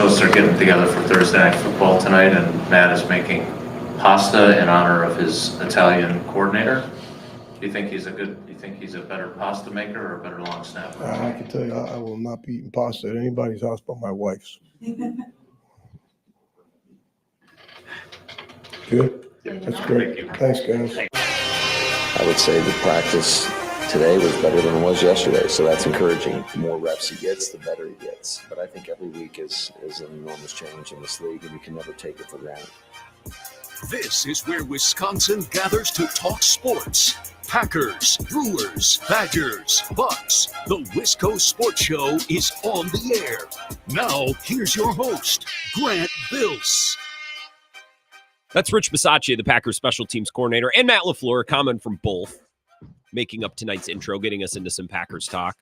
specialists are getting together for Thursday Night Football tonight, and Matt is making pasta in honor of his Italian coordinator. Do you think he's a better pasta maker or a better long snapper? I can tell you, I will not be eating pasta at anybody's house but my wife's. Good? That's great. Thanks, guys. I would say the practice today was better than it was yesterday, so that's encouraging. The more reps he gets, the better he gets. But I think every week is an enormous challenge in this league, and you can never take it for granted. This is where Wisconsin gathers to talk sports. Packers, Brewers, Badgers, Bucks. The Wisco Sports Show is on the air. Now, here's your host, Grant Bills. That's Rich Bisaccia, the Packers special teams coordinator, and Matt LaFleur, a comment from both, making up tonight's intro, getting us into some Packers talk.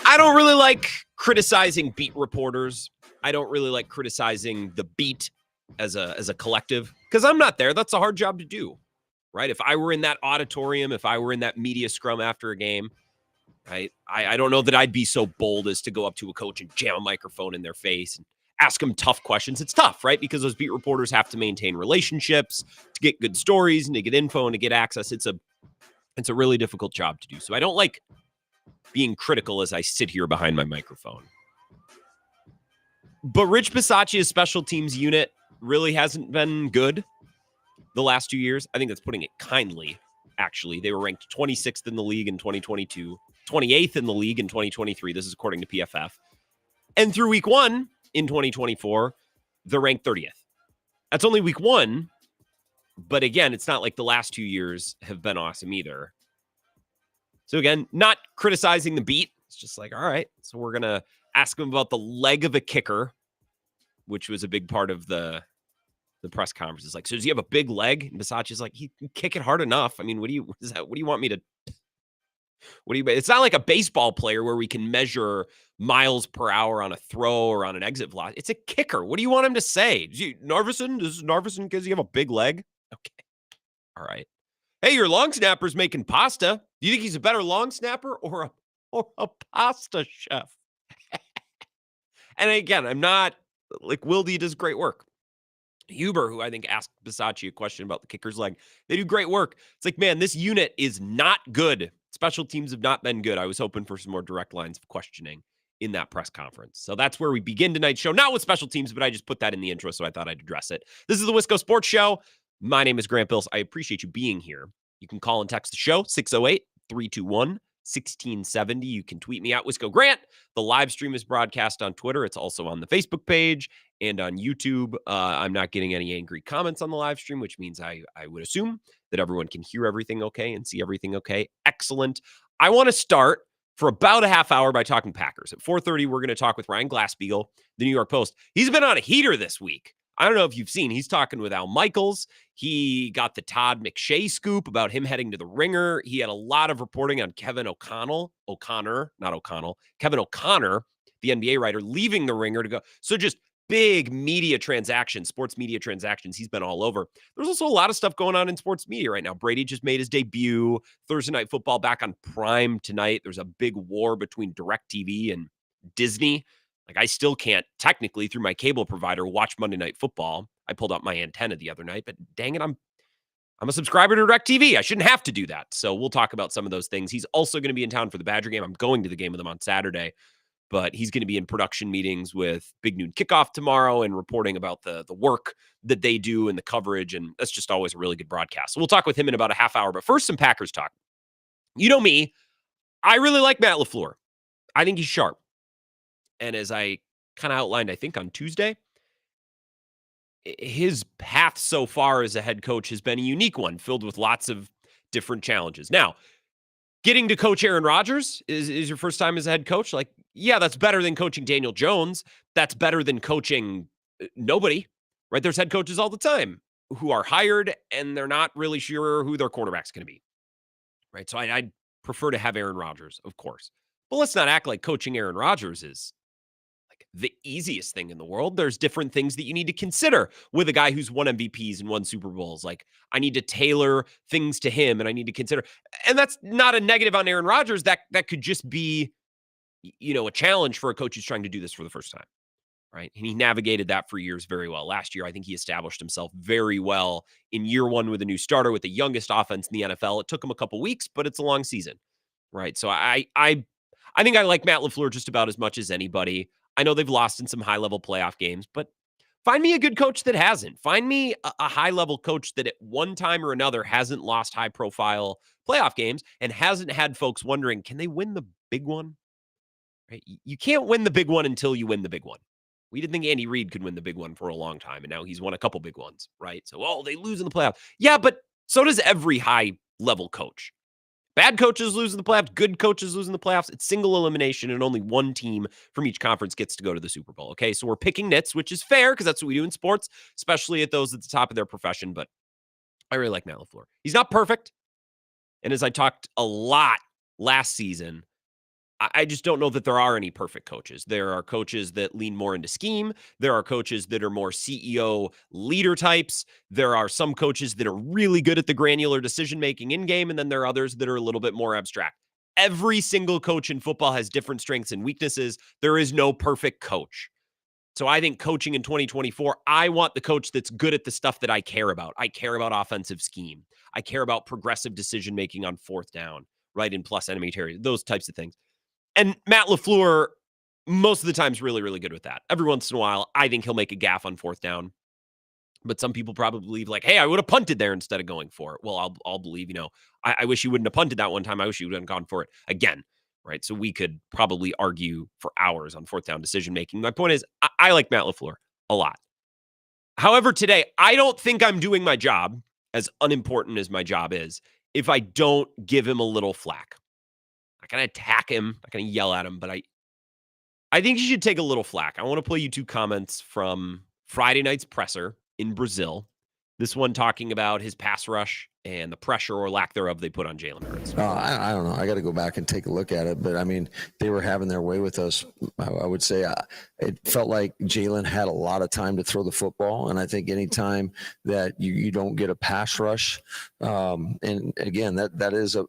I don't really like criticizing beat reporters. I don't really like criticizing the beat as a collective, because I'm not there. That's a hard job to do, right? If I were in that auditorium, if I were in that media scrum after a game, right, I don't know that I'd be so bold as to go up to a coach and jam a microphone in their face and ask them tough questions. It's tough, right? Because those beat reporters have to maintain relationships to get good stories and to get info and to get access. It's a really difficult job to do. So I don't like being critical as I sit here behind my microphone. But Rich Bisaccia's special teams unit really hasn't been good the last 2 years. I think that's putting it kindly, actually. They were ranked 26th in the league in 2022, 28th in the league in 2023. This is according to PFF. And through week one in 2024, they're ranked 30th. That's only week one. But again, it's not like the last 2 years have been awesome either. So again, not criticizing the beat. It's just like, all right, so we're going to ask him about the leg of a kicker, which was a big part of the press conference. It's like, so does he have a big leg? And Bisaccia's like, he can kick it hard enough. I mean, what do you want me to, it's not like a baseball player where we can measure miles per hour on a throw or on an exit velocity. It's a kicker. What do you want him to say? This is Narveson because you have a big leg? Okay. All right. Hey, your long snapper's making pasta. Do you think he's a better long snapper or a pasta chef? And again, I'm not like Wildy does great work. Huber, who I think asked Bisaccia a question about the kicker's leg, they do great work. It's like, man, this unit is not good. Special teams have not been good. I was hoping for some more direct lines of questioning in that press conference. So that's where we begin tonight's show. Not with special teams, but I just put that in the intro, so I thought I'd address it. This is the Wisco Sports Show. My name is Grant Bills. I appreciate you being here. You can call and text the show, 608-321-1670. You can tweet me at Wisco Grant. The live stream is broadcast on Twitter. It's also on the Facebook page and on YouTube. I'm not getting any angry comments on the live stream, which means I would assume that everyone can hear everything okay and see everything okay. Excellent. I want to start for about a half hour by talking Packers. At 4:30, we're going to talk with Ryan Glasspiegel, the New York Post. He's been on a heater this week. I don't know if you've seen, he's talking with Al Michaels. He got the Todd McShay scoop about him heading to the Ringer. He had a lot of reporting on Kevin O'Connor, the NBA writer, leaving the Ringer to go. So just big media transactions, sports media transactions. He's been all over. There's also a lot of stuff going on in sports media right now. Brady just made his debut. Thursday Night Football back on Prime tonight. There's a big war between DirecTV and Disney. Like, I still can't technically, through my cable provider, watch Monday Night Football. I pulled out my antenna the other night, but dang it, I'm a subscriber to DirecTV. I shouldn't have to do that. So we'll talk about some of those things. He's also going to be in town for the Badger game. I'm going to the game with him on Saturday, but he's going to be in production meetings with Big Noon Kickoff tomorrow and reporting about the work that they do and the coverage, and that's just always a really good broadcast. So we'll talk with him in about a half hour, but first, some Packers talk. You know me, I really like Matt LaFleur. I think he's sharp. And as I kind of outlined, I think on Tuesday, his path so far as a head coach has been a unique one, filled with lots of different challenges. Now, getting to coach Aaron Rodgers is your first time as a head coach. Like, yeah, that's better than coaching Daniel Jones. That's better than coaching nobody, right? There's head coaches all the time who are hired and they're not really sure who their quarterback's going to be, right? So I'd prefer to have Aaron Rodgers, of course. But let's not act like coaching Aaron Rodgers is the easiest thing in the world. There's different things that you need to consider with a guy who's won MVPs and won Super Bowls. Like, I need to tailor things to him and I need to consider, and that's not a negative on Aaron Rodgers. That could just be, a challenge for a coach who's trying to do this for the first time. right? And he navigated that for years very well. Last year, I think he established himself very well in year one with a new starter with the youngest offense in the NFL. It took him a couple weeks, but it's a long season, right? So I think I like Matt LaFleur just about as much as anybody. I know they've lost in some high-level playoff games, but find me a good coach that hasn't. Find me a high-level coach that at one time or another hasn't lost high-profile playoff games and hasn't had folks wondering, can they win the big one? Right? You can't win the big one until you win the big one. We didn't think Andy Reid could win the big one for a long time, and now he's won a couple big ones, right? So, they lose in the playoffs. Yeah, but so does every high-level coach. Bad coaches lose in the playoffs. Good coaches lose in the playoffs. It's single elimination, and only one team from each conference gets to go to the Super Bowl. Okay, so we're picking nits, which is fair because that's what we do in sports, especially at those at the top of their profession. But I really like Matt LaFleur. He's not perfect. And as I talked a lot last season, I just don't know that there are any perfect coaches. There are coaches that lean more into scheme. There are coaches that are more CEO leader types. There are some coaches that are really good at the granular decision-making in-game, and then there are others that are a little bit more abstract. Every single coach in football has different strengths and weaknesses. There is no perfect coach. So I think coaching in 2024, I want the coach that's good at the stuff that I care about. I care about offensive scheme. I care about progressive decision-making on fourth down, right, in plus enemy territory, those types of things. And Matt LaFleur, most of the time, is really, really good with that. Every once in a while, I think he'll make a gaffe on fourth down. But some people probably believe like, hey, I would have punted there instead of going for it. Well, I'll believe, I wish you wouldn't have punted that one time. I wish you would have gone for it again, right? So we could probably argue for hours on fourth down decision-making. My point is, I like Matt LaFleur a lot. However, today, I don't think I'm doing my job, as unimportant as my job is, if I don't give him a little flack. I'm not going to attack him. I'm not going to yell at him, but I think you should take a little flack. I want to play you two comments from Friday night's presser in Brazil. This one talking about his pass rush and the pressure or lack thereof they put on Jalen Hurts. I don't know. I got to go back and take a look at it. But, I mean, they were having their way with us. I would say it felt like Jalen had a lot of time to throw the football. And I think any time that you don't get a pass rush, and, again, that is a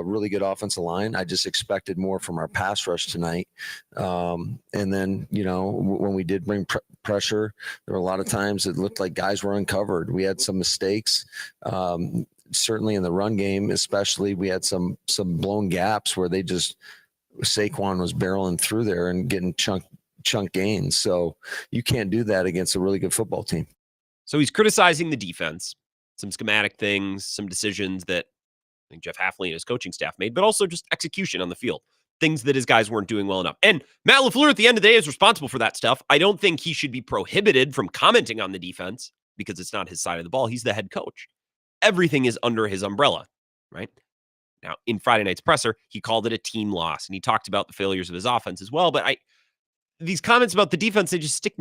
really good offensive line. I just expected more from our pass rush tonight. And then, when we did bring pressure, there were a lot of times it looked like guys were uncovered. We had some mistakes. Certainly in the run game, especially, we had some blown gaps where Saquon was barreling through there and getting chunk gains. So you can't do that against a really good football team. So he's criticizing the defense, some schematic things, some decisions that I think Jeff Hafley and his coaching staff made, but also just execution on the field, things that his guys weren't doing well enough. And Matt LaFleur at the end of the day is responsible for that stuff. I don't think he should be prohibited from commenting on the defense because it's not his side of the ball. He's the head coach. Everything is under his umbrella, right? Now, in Friday night's presser, he called it a team loss, and he talked about the failures of his offense as well. But these comments about the defense, they just stick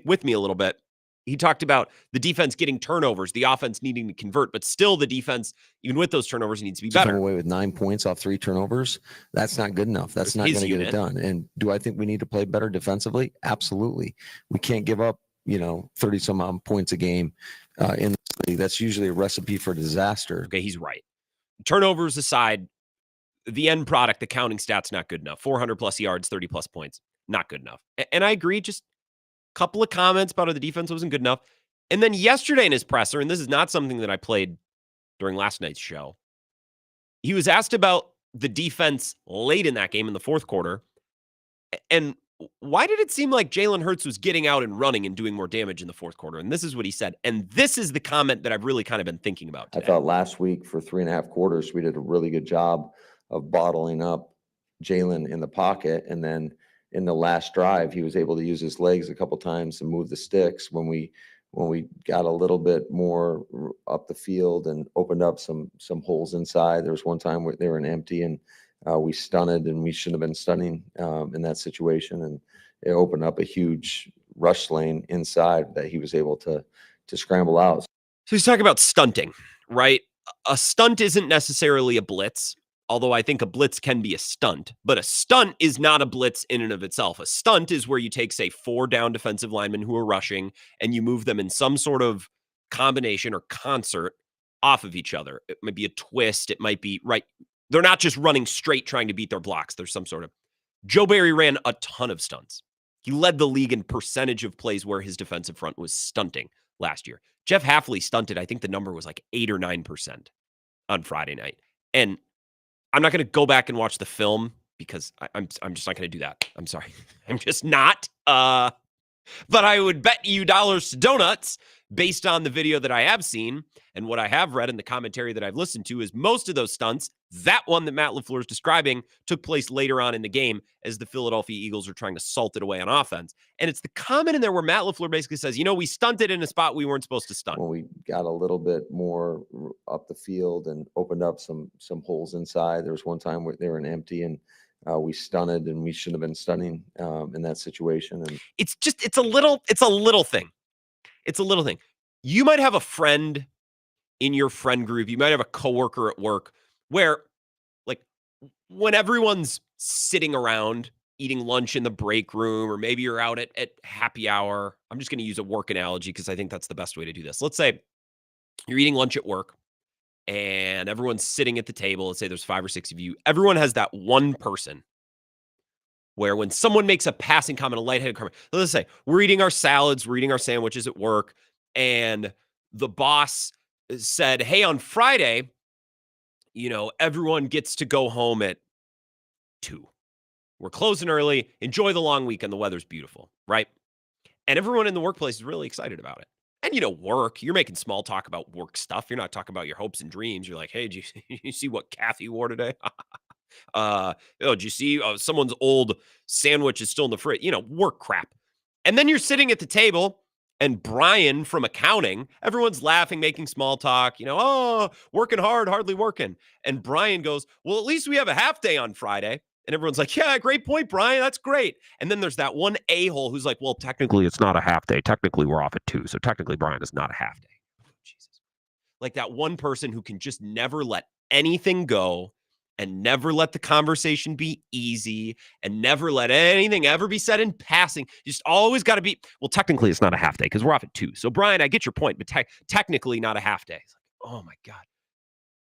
with me a little bit. He talked about the defense getting turnovers, the offense needing to convert, but still the defense, even with those turnovers, needs to be better. Come away with 9 points off 3 turnovers. That's not good enough. That's not going to get it done. And do I think we need to play better defensively? Absolutely. We can't give up, 30 some odd points a game in the league. That's usually a recipe for disaster. Okay, he's right. Turnovers aside, the end product, the counting stats, not good enough. 400 plus yards, 30 plus points, not good enough. And I agree, just a couple of comments about how the defense wasn't good enough. And then yesterday in his presser, and this is not something that I played during last night's show, he was asked about the defense late in that game in the fourth quarter. And why did it seem like Jalen Hurts was getting out and running and doing more damage in the fourth quarter? And this is what he said. And this is the comment that I've really kind of been thinking about today. I thought last week for 3.5 quarters, we did a really good job of bottling up Jalen in the pocket. And then in the last drive, he was able to use his legs a couple times to move the sticks when we got a little bit more up the field and opened up some holes inside. There was one time where they were empty and we stunted, and we shouldn't have been stunning in that situation. And it opened up a huge rush lane inside that he was able to scramble out. So he's talking about stunting, right? A stunt isn't necessarily a blitz, although I think a blitz can be a stunt. But a stunt is not a blitz in and of itself. A stunt is where you take, say, 4 down defensive linemen who are rushing, and you move them in some sort of combination or concert off of each other. It might be a twist. It might be, right? They're not just running straight trying to beat their blocks. There's some sort of... Joe Barry ran a ton of stunts. He led the league in percentage of plays where his defensive front was stunting last year. Jeff Hafley stunted, I think the number was like 8 or 9% on Friday night. And I'm not going to go back and watch the film because I'm just not going to do that. I'm sorry. I'm just not. But I would bet you dollars to donuts based on the video that I have seen and what I have read and the commentary that I've listened to is most of those stunts, that one that Matt LaFleur is describing, took place later on in the game as the Philadelphia Eagles are trying to salt it away on offense. And it's the comment in there where Matt LaFleur basically says, we stunted in a spot we weren't supposed to stunt. When we got a little bit more up the field and opened up some holes inside, there was one time where they were empty and we stunted, and we shouldn't have been stunning in that situation. And it's a little thing. It's a little thing. You might have a friend in your friend group. You might have a coworker at work where, like, when everyone's sitting around eating lunch in the break room, or maybe you're out at happy hour. I'm just going to use a work analogy because I think that's the best way to do this. Let's say you're eating lunch at work and everyone's sitting at the table. Let's say there's 5 or 6 of you. Everyone has that one person where when someone makes a passing comment, a lightheaded comment, let's say we're eating our salads, we're eating our sandwiches at work, and the boss said, hey, on Friday, everyone gets to go home at 2. We're closing early. Enjoy the long weekend. The weather's beautiful, right? And everyone in the workplace is really excited about it. And, work, you're making small talk about work stuff. You're not talking about your hopes and dreams. You're like, hey, did you see what Kathy wore today? Did you see someone's old sandwich is still in the fridge? Work crap. And then you're sitting at the table and Brian from accounting, everyone's laughing, making small talk, working hard, hardly working. And Brian goes, well, at least we have a half day on Friday. And everyone's like, yeah, great point, Brian. That's great. And then there's that one a-hole who's like, well, technically it's not a half day. Technically we're off at 2. So technically Brian is not a half day. Jesus. Like that one person who can just never let anything go and never let the conversation be easy and never let anything ever be said in passing. Just always got to be, well, technically it's not a half day because we're off at 2. So Brian, I get your point, but technically not a half day. It's like, oh my God.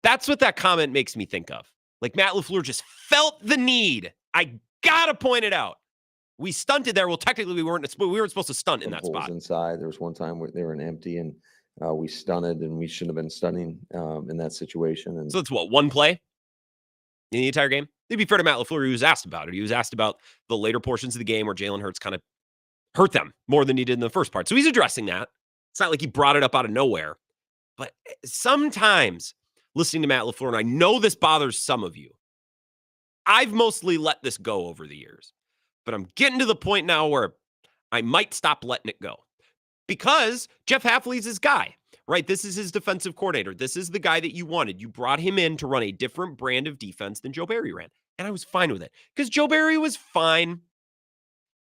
That's what that comment makes me think of. Like Matt LaFleur just felt the need. I got to point it out. We stunted there. Well, technically we weren't supposed to stunt in that holes spot. Inside, there was one time where they were empty and we stunted, and we shouldn't have been stunning in that situation. And so that's what, one play in the entire game? To be fair to Matt LaFleur, he was asked about it. He was asked about the later portions of the game where Jalen Hurts kind of hurt them more than he did in the first part. So he's addressing that. It's not like he brought it up out of nowhere. But sometimes listening to Matt LaFleur, and I know this bothers some of you, I've mostly let this go over the years. But I'm getting to the point now where I might stop letting it go. Because Jeff Hafley's his guy, right? This is his defensive coordinator. This is the guy that you wanted. You brought him in to run a different brand of defense than Joe Barry ran. And I was fine with it because Joe Barry was fine.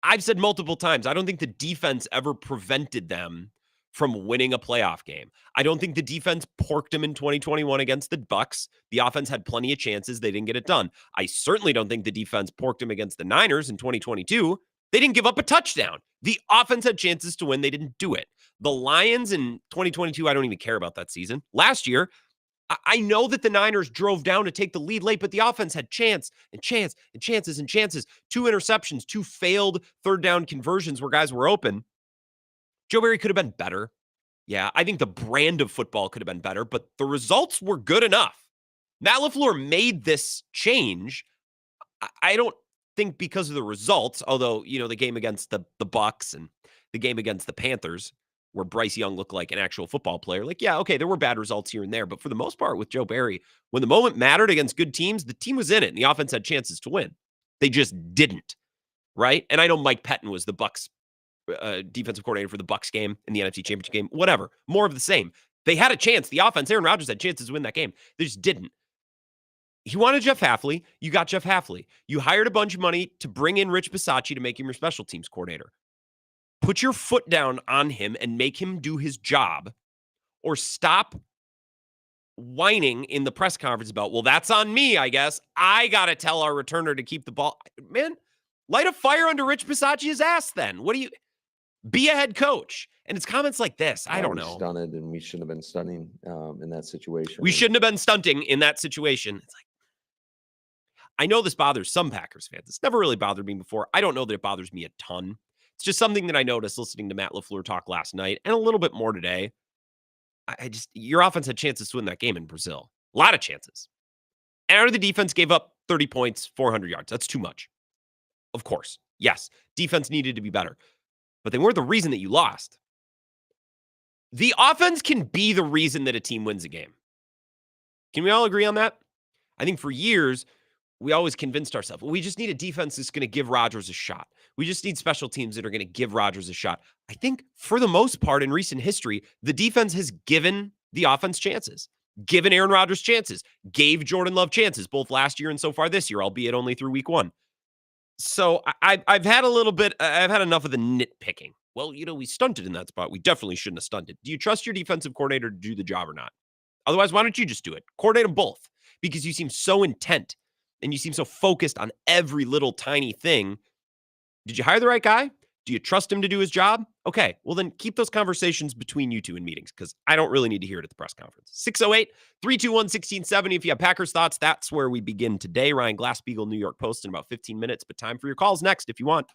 I've said multiple times, I don't think the defense ever prevented them from winning a playoff game. I don't think the defense porked them in 2021 against the Bucs. The offense had plenty of chances. They didn't get it done. I certainly don't think the defense porked them against the Niners in 2022. They didn't give up a touchdown. The offense had chances to win. They didn't do it. The Lions in 2022, I don't even care about that season. Last year, I know that the Niners drove down to take the lead late, but the offense had chance and chance and chances and chances. 2 interceptions, 2 failed third down conversions where guys were open. Joe Barry could have been better. Yeah, I think the brand of football could have been better, but the results were good enough. Matt LaFleur made this change. I don't think because of the results, although, the game against the Bucs and the game against the Panthers, where Bryce Young looked like an actual football player, like, yeah, okay, there were bad results here and there, but for the most part with Joe Barry, when the moment mattered against good teams, the team was in it and the offense had chances to win. They just didn't, right? And I know Mike Pettin was the Bucs defensive coordinator for the Bucs game in the NFC Championship game, whatever, more of the same. They had a chance. The offense, Aaron Rodgers had chances to win that game. They just didn't. He wanted Jeff Hafley. You got Jeff Hafley. You hired a bunch of money to bring in Rich Bisaccia to make him your special teams coordinator. Put your foot down on him and make him do his job, or stop whining in the press conference about, well, that's on me, I guess. I got to tell our returner to keep the ball. Man, light a fire under Rich Bisaccia's ass then. Be a head coach. And it's comments like this. I don't know. Stunted, and we shouldn't have been stunning in that situation. We shouldn't have been stunting in that situation. It's like, I know this bothers some Packers fans. It's never really bothered me before. I don't know that it bothers me a ton. It's just something that I noticed listening to Matt LaFleur talk last night and a little bit more today. Your offense had chances to win that game in Brazil. A lot of chances. And the defense gave up 30 points, 400 yards. That's too much. Of course. Yes, defense needed to be better. But they weren't the reason that you lost. The offense can be the reason that a team wins a game. Can we all agree on that? I think for years, we always convinced ourselves, well, we just need a defense that's going to give Rodgers a shot. We just need special teams that are going to give Rodgers a shot. I think for the most part in recent history, the defense has given the offense chances, given Aaron Rodgers chances, gave Jordan Love chances, both last year and so far this year, albeit only through week 1. So I've had I've had enough of the nitpicking. Well, we stunted in that spot. We definitely shouldn't have stunted. Do you trust your defensive coordinator to do the job or not? Otherwise, why don't you just do it? Coordinate them both, because you seem so intent and you seem so focused on every little tiny thing. Did you hire the right guy? Do you trust him to do his job? Okay, well then keep those conversations between you two in meetings, because I don't really need to hear it at the press conference. 608-321-1670. If you have Packers thoughts, that's where we begin today. Ryan Glasspiegel, New York Post, in about 15 minutes, but time for your calls next if you want.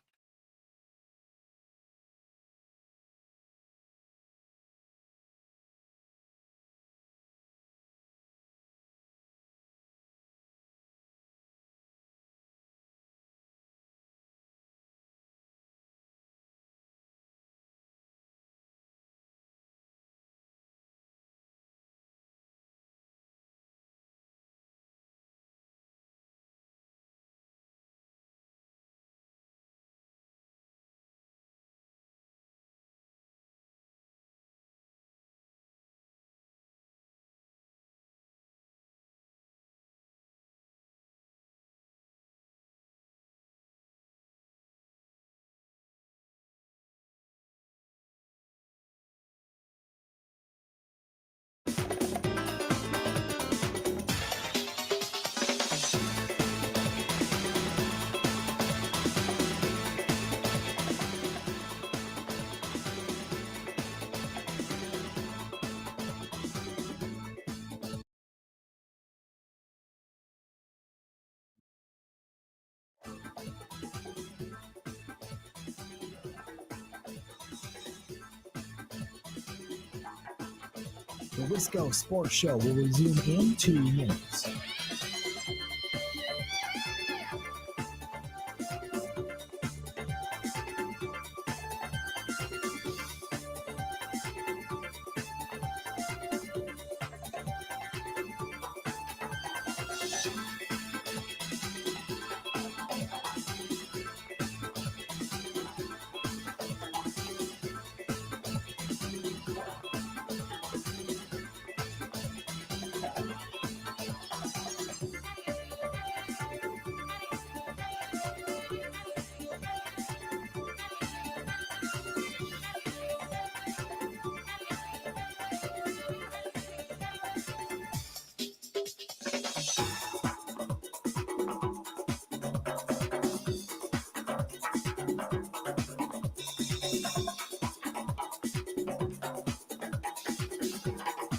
The Wisco Sports Show will resume in 2 minutes.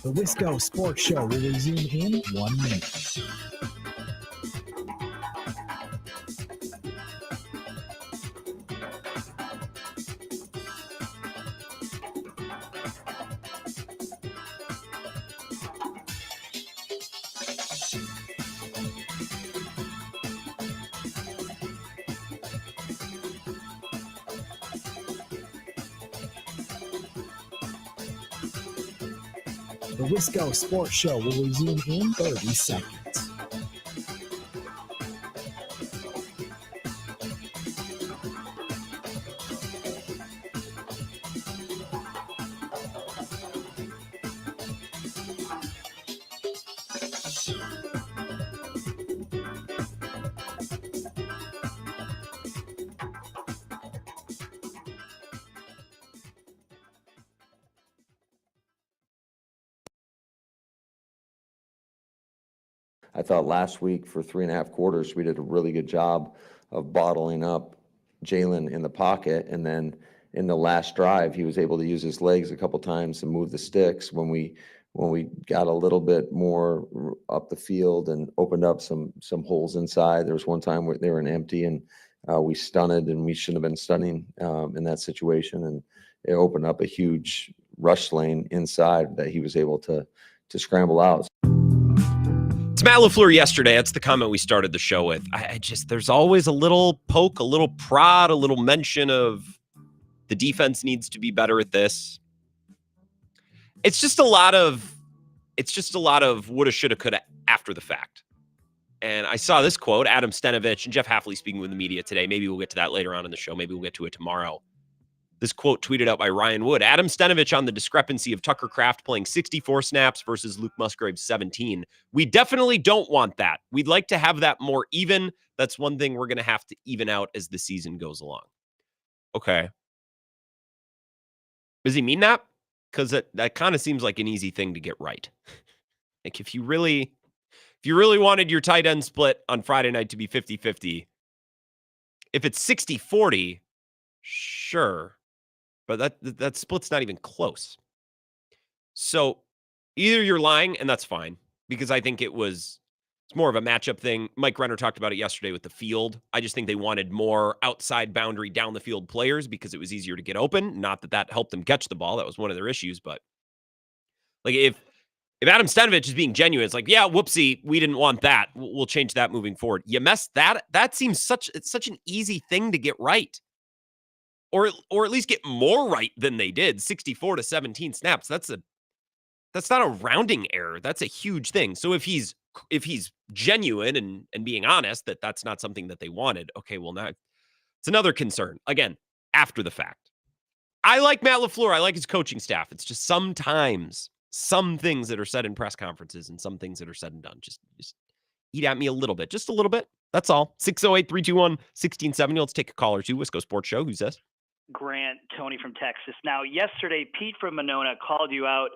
The Wisco Sports Show will resume in 1 minute. The Wisco Sports Show will resume in 30 seconds. I thought last week for 3.5 quarters, we did a really good job of bottling up Jalen in the pocket. And then in the last drive, he was able to use his legs a couple times and move the sticks when we when we got a little bit more up the field and opened up some holes inside. There was one time where they were empty and we stunted, and we shouldn't have been stunning in that situation. And it opened up a huge rush lane inside that he was able to scramble out. It's Matt LaFleur yesterday. That's the comment we started the show with. There's always a little poke, a little prod, a little mention of the defense needs to be better at this. It's just a lot of woulda, shoulda, coulda after the fact. And I saw this quote, Adam Stenavich and Jeff Hafley speaking with the media today. Maybe we'll get to that later on in the show. Maybe we'll get to it tomorrow. This quote tweeted out by Ryan Wood. Adam Stenavich on the discrepancy of Tucker Kraft playing 64 snaps versus Luke Musgrave's 17. We definitely don't want that. We'd like to have that more even. That's one thing we're going to have to even out as the season goes along. Okay. Does he mean that? Because that kind of seems like an easy thing to get right. Like if you really wanted your tight end split on Friday night to be 50-50, if it's 60-40, sure. But that split's not even close. So either you're lying, and that's fine, because I think it's more of a matchup thing. Mike Renner talked about it yesterday with the field. I just think they wanted more outside boundary down the field players because it was easier to get open. Not that helped them catch the ball. That was one of their issues. But like if Adam Stenavich is being genuine, it's like, yeah, whoopsie, we didn't want that. We'll change that moving forward. You messed that. That seems such an easy thing to get right. Or at least get more right than they did. 64-17 snaps. That's not a rounding error. That's a huge thing. So if he's genuine and being honest that that's not something that they wanted, okay, well, now it's another concern. Again, after the fact. I like Matt LaFleur. I like his coaching staff. It's just sometimes some things that are said in press conferences and some things that are said and done just eat at me a little bit. Just a little bit. That's all. 608-321-1670. Let's take a call or two. Wisco Sports Show. Who's this? Grant, Tony from Texas. Now, yesterday, Pete from Monona called you out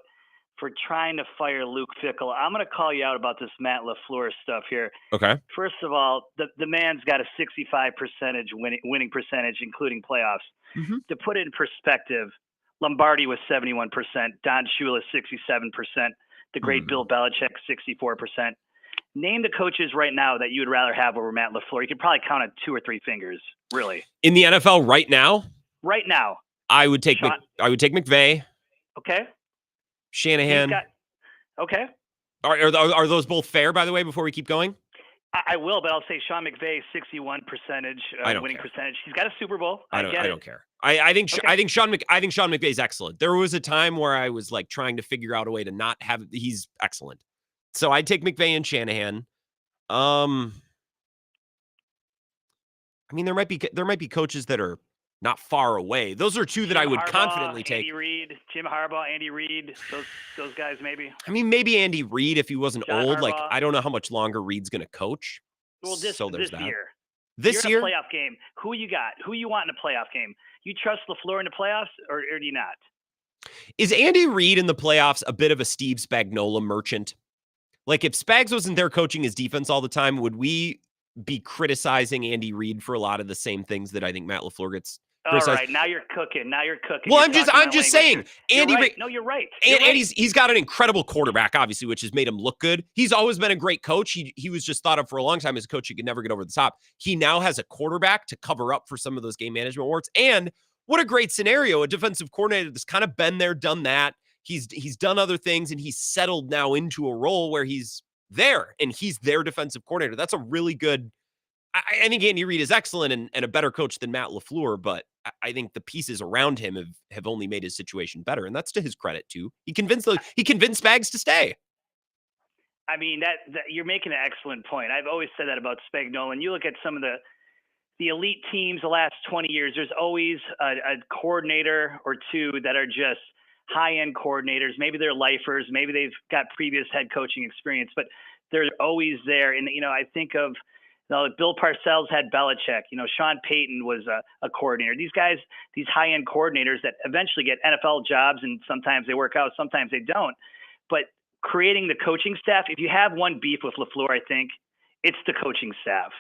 for trying to fire Luke Fickell. I'm going to call you out about this Matt LaFleur stuff here. Okay. First of all, the man's got a 65% winning percentage, including playoffs. Mm-hmm. To put it in perspective, Lombardi was 71%, Don Shula 67%, the great Bill Belichick 64%. Name the coaches right now that you would rather have over Matt LaFleur. You could probably count on 2 or 3 fingers, really. In the NFL right now? Right now. I would take McVay. Okay. Shanahan. Okay. Are those both fair, by the way, before we keep going? I will, but I'll say Sean McVay, 61% winning percentage. He's got a Super Bowl. I don't care. I think Sean McVay's excellent. There was a time where I was like trying to figure out a way to not have. He's excellent. So I'd take McVay and Shanahan. I mean, there might be coaches that are not far away. Those are two that I would confidently take. Jim Harbaugh, Andy Reid, those guys maybe. I mean, maybe Andy Reid if he wasn't John old. Harbaugh. Like, I don't know how much longer Reid's going to coach. Well, this year. This You're year? in a playoff game. Who you got? Who you want in a playoff game? You trust LaFleur in the playoffs or do you not? Is Andy Reid in the playoffs a bit of a Steve Spagnuolo merchant? Like, if Spags wasn't there coaching his defense all the time, would we be criticizing Andy Reid for a lot of the same things that I think Matt LaFleur gets criticized? All right, now you're cooking. Well, I'm just saying, Andy Reid. No, you're right. And he's got an incredible quarterback, obviously, which has made him look good. He's always been a great coach. He was just thought of for a long time as a coach he could never get over the top. He now has a quarterback to cover up for some of those game management awards. And what a great scenario! A defensive coordinator that's kind of been there, done that. He's done other things, and he's settled now into a role where he's there, and he's their defensive coordinator. That's a really good. I think Andy Reid is excellent and a better coach than Matt LaFleur, but I think the pieces around him have only made his situation better, and that's to his credit too. He convinced Spags to stay. I mean, that you're making an excellent point. I've always said that about Spagnuolo. And you look at some of the elite teams the last 20 years, there's always a coordinator or two that are just high-end coordinators. Maybe they're lifers. Maybe they've got previous head coaching experience, but they're always there. And, I think of Bill Parcells had Belichick. Sean Payton was a coordinator. These guys, these high-end coordinators that eventually get NFL jobs, and sometimes they work out, sometimes they don't. But creating the coaching staff, if you have one beef with LaFleur, I think it's the coaching staff.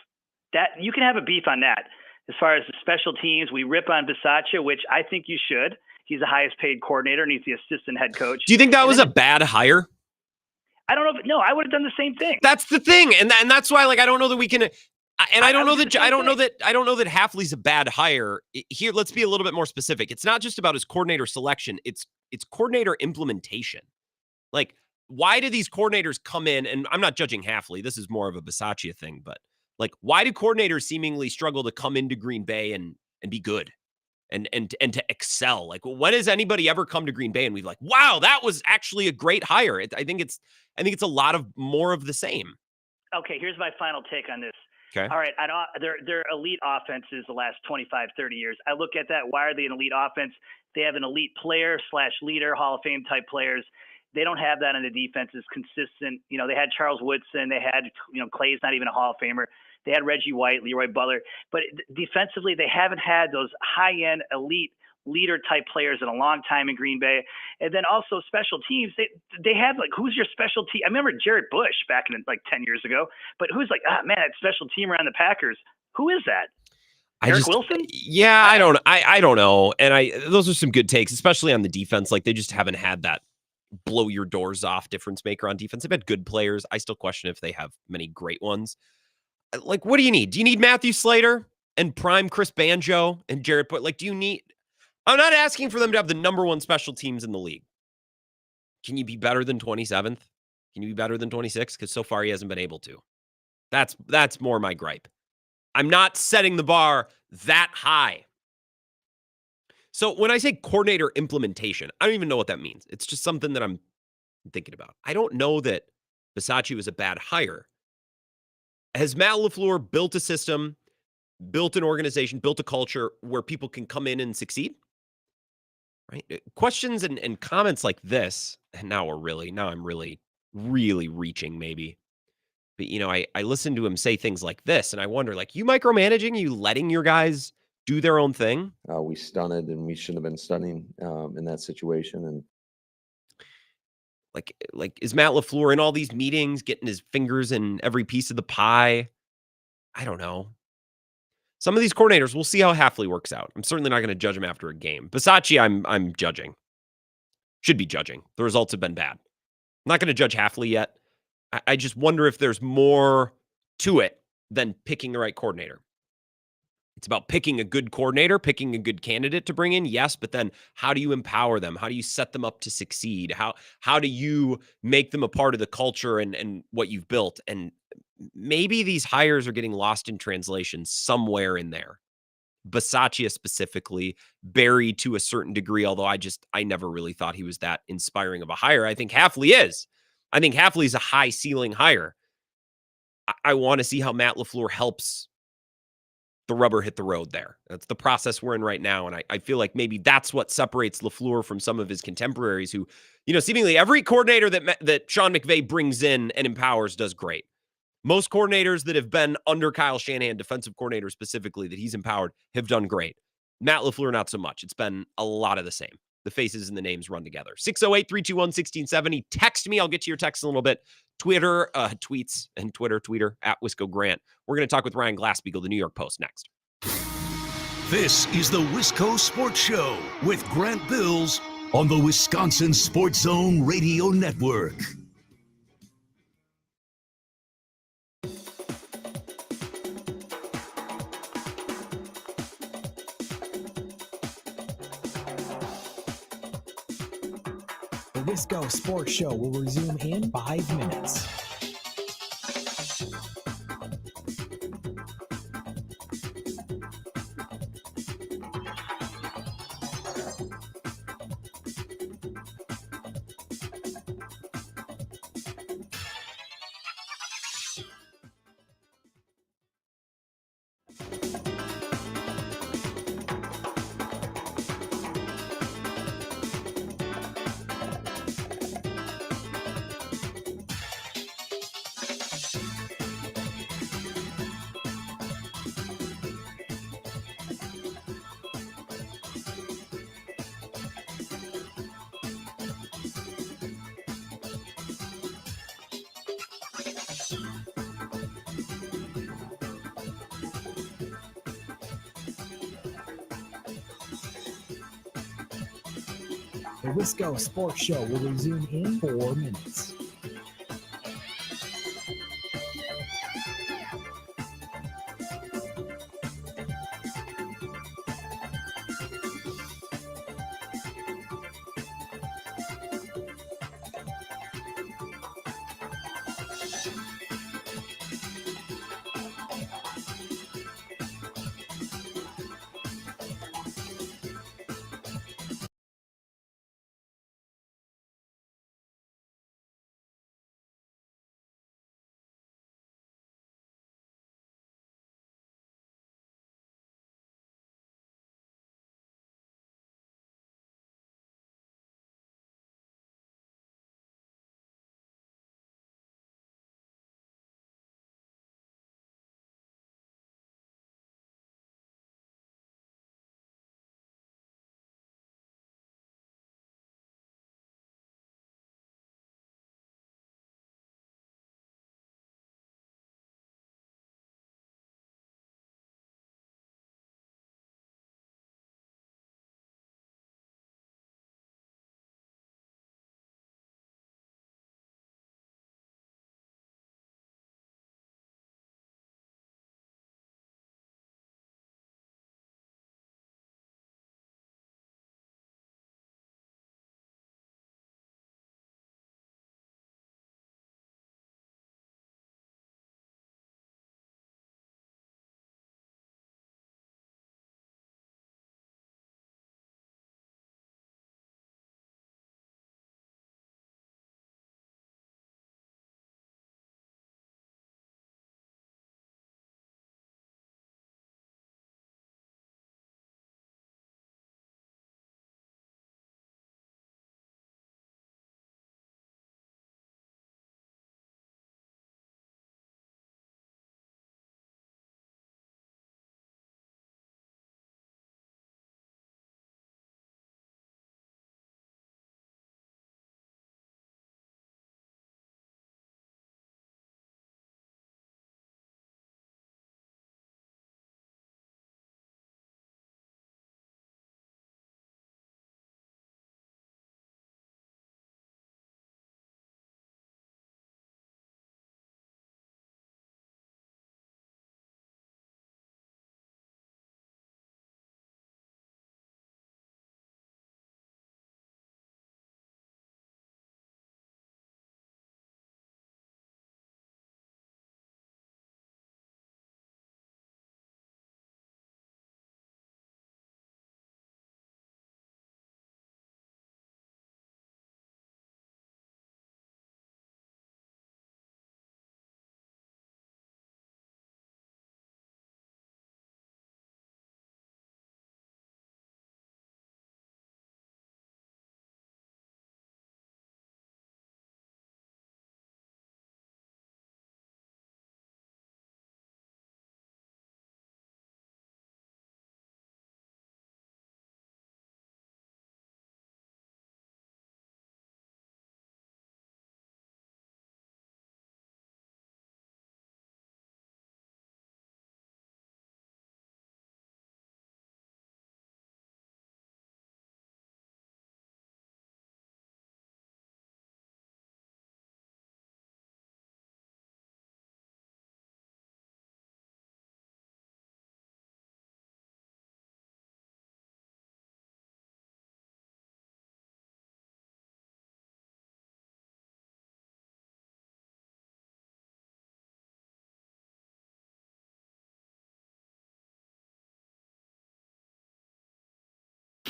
That you can have a beef on that. As far as the special teams, we rip on Bisaccia, which I think you should. He's the highest paid coordinator, and he's the assistant head coach. Do you think that was a bad hire? I don't know. I would have done the same thing. That's the thing, and that's why, like, I don't know that we can. And I don't know that Hafley's a bad hire. Here, let's be a little bit more specific. It's not just about his coordinator selection. It's coordinator implementation. Like, why do these coordinators come in? And I'm not judging Hafley. This is more of a Bisaccia thing. But, like, why do coordinators seemingly struggle to come into Green Bay and be good and to excel? Like, when has anybody ever come to Green Bay and we've like, wow, that was actually a great hire? I think it's a lot of more of the same. Okay, here's my final take on this. Okay. All right, they're elite offenses the last 25, 30 years. I look at that. Why are they an elite offense? They have an elite player / leader, Hall of Fame type players. They don't have that on the defense. It's consistent. You know, they had Charles Woodson. They had, Clay's not even a Hall of Famer. They had Reggie White, Leroy Butler. But defensively, they haven't had those high-end elite leader type players in a long time in Green Bay. And then also special teams, they have, like, who's your special team? I remember Jared Bush back in like 10 years ago, but who's like, man, that special teamer on the Packers, who is that? Eric Wilson? Yeah, I don't know. And those are some good takes, especially on the defense. Like, they just haven't had that blow your doors off difference maker on defense. They've had good players. I still question if they have many great ones. Like, what do you need? Do you need Matthew Slater and prime Chris Banjo and Jared Bush? Like, I'm not asking for them to have the number one special teams in the league. Can you be better than 27th? Can you be better than 26th? Because so far he hasn't been able to. That's more my gripe. I'm not setting the bar that high. So when I say coordinator implementation, I don't even know what that means. It's just something that I'm thinking about. I don't know that Bisaccia was a bad hire. Has Matt LaFleur built a system, built an organization, built a culture where people can come in and succeed? Right? Questions and comments like this, and now I'm really, really reaching maybe. But, I listen to him say things like this, and I wonder, like, you micromanaging, you letting your guys do their own thing? We stunted, and we shouldn't have been stunning in that situation. And like, is Matt LaFleur in all these meetings, getting his fingers in every piece of the pie? I don't know. Some of these coordinators, we'll see how Hafley works out. I'm certainly not going to judge him after a game. Bisaccia, I'm judging. Should be judging. The results have been bad. I'm not going to judge Hafley yet. I just wonder if there's more to it than picking the right coordinator. It's about picking a good coordinator, picking a good candidate to bring in, yes, but then how do you empower them? How do you set them up to succeed? How do you make them a part of the culture and what you've built? And maybe these hires are getting lost in translation somewhere in there. Bisaccia specifically, buried to a certain degree, although I never really thought he was that inspiring of a hire. I think Hafley is. I think Hafley's a high ceiling hire. I want to see how Matt LaFleur helps the rubber hit the road there. That's the process we're in right now. And I feel like maybe that's what separates LaFleur from some of his contemporaries who, seemingly every coordinator that Sean McVay brings in and empowers does great. Most coordinators that have been under Kyle Shanahan, defensive coordinators specifically, that he's empowered, have done great. Matt LaFleur, not so much. It's been a lot of the same. The faces and the names run together. 608-321-1670. Text me. I'll get to your text in a little bit. Tweets and Twitter at Wisco Grant. We're going to talk with Ryan Glasspiegel, the New York Post, next. This is the Wisco Sports Show with Grant Bills on the Wisconsin Sports Zone Radio Network. The Wisco Sports Show will resume in 5 minutes. The Wisco Sports Show will resume in 4 minutes.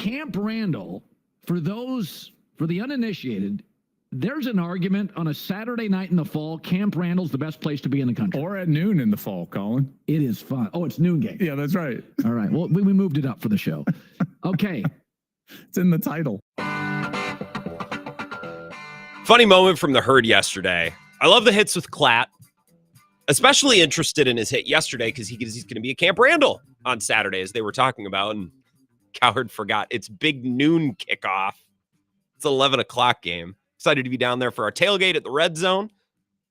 Camp Randall, for the uninitiated, there's an argument on a Saturday night in the fall, Camp Randall's the best place to be in the country. Or at noon in the fall, Colin. It is fun. Oh, it's noon game. Yeah, that's right. All right. Well, we moved it up for the show. Okay. It's in the title. Funny moment from the Herd yesterday. I love the hits with Klatt. Especially interested in his hit yesterday because he's going to be at Camp Randall on Saturday, as they were talking about, and Cowherd forgot. It's big noon kickoff. It's 11 o'clock game. Excited to be down there for our tailgate at the Red Zone.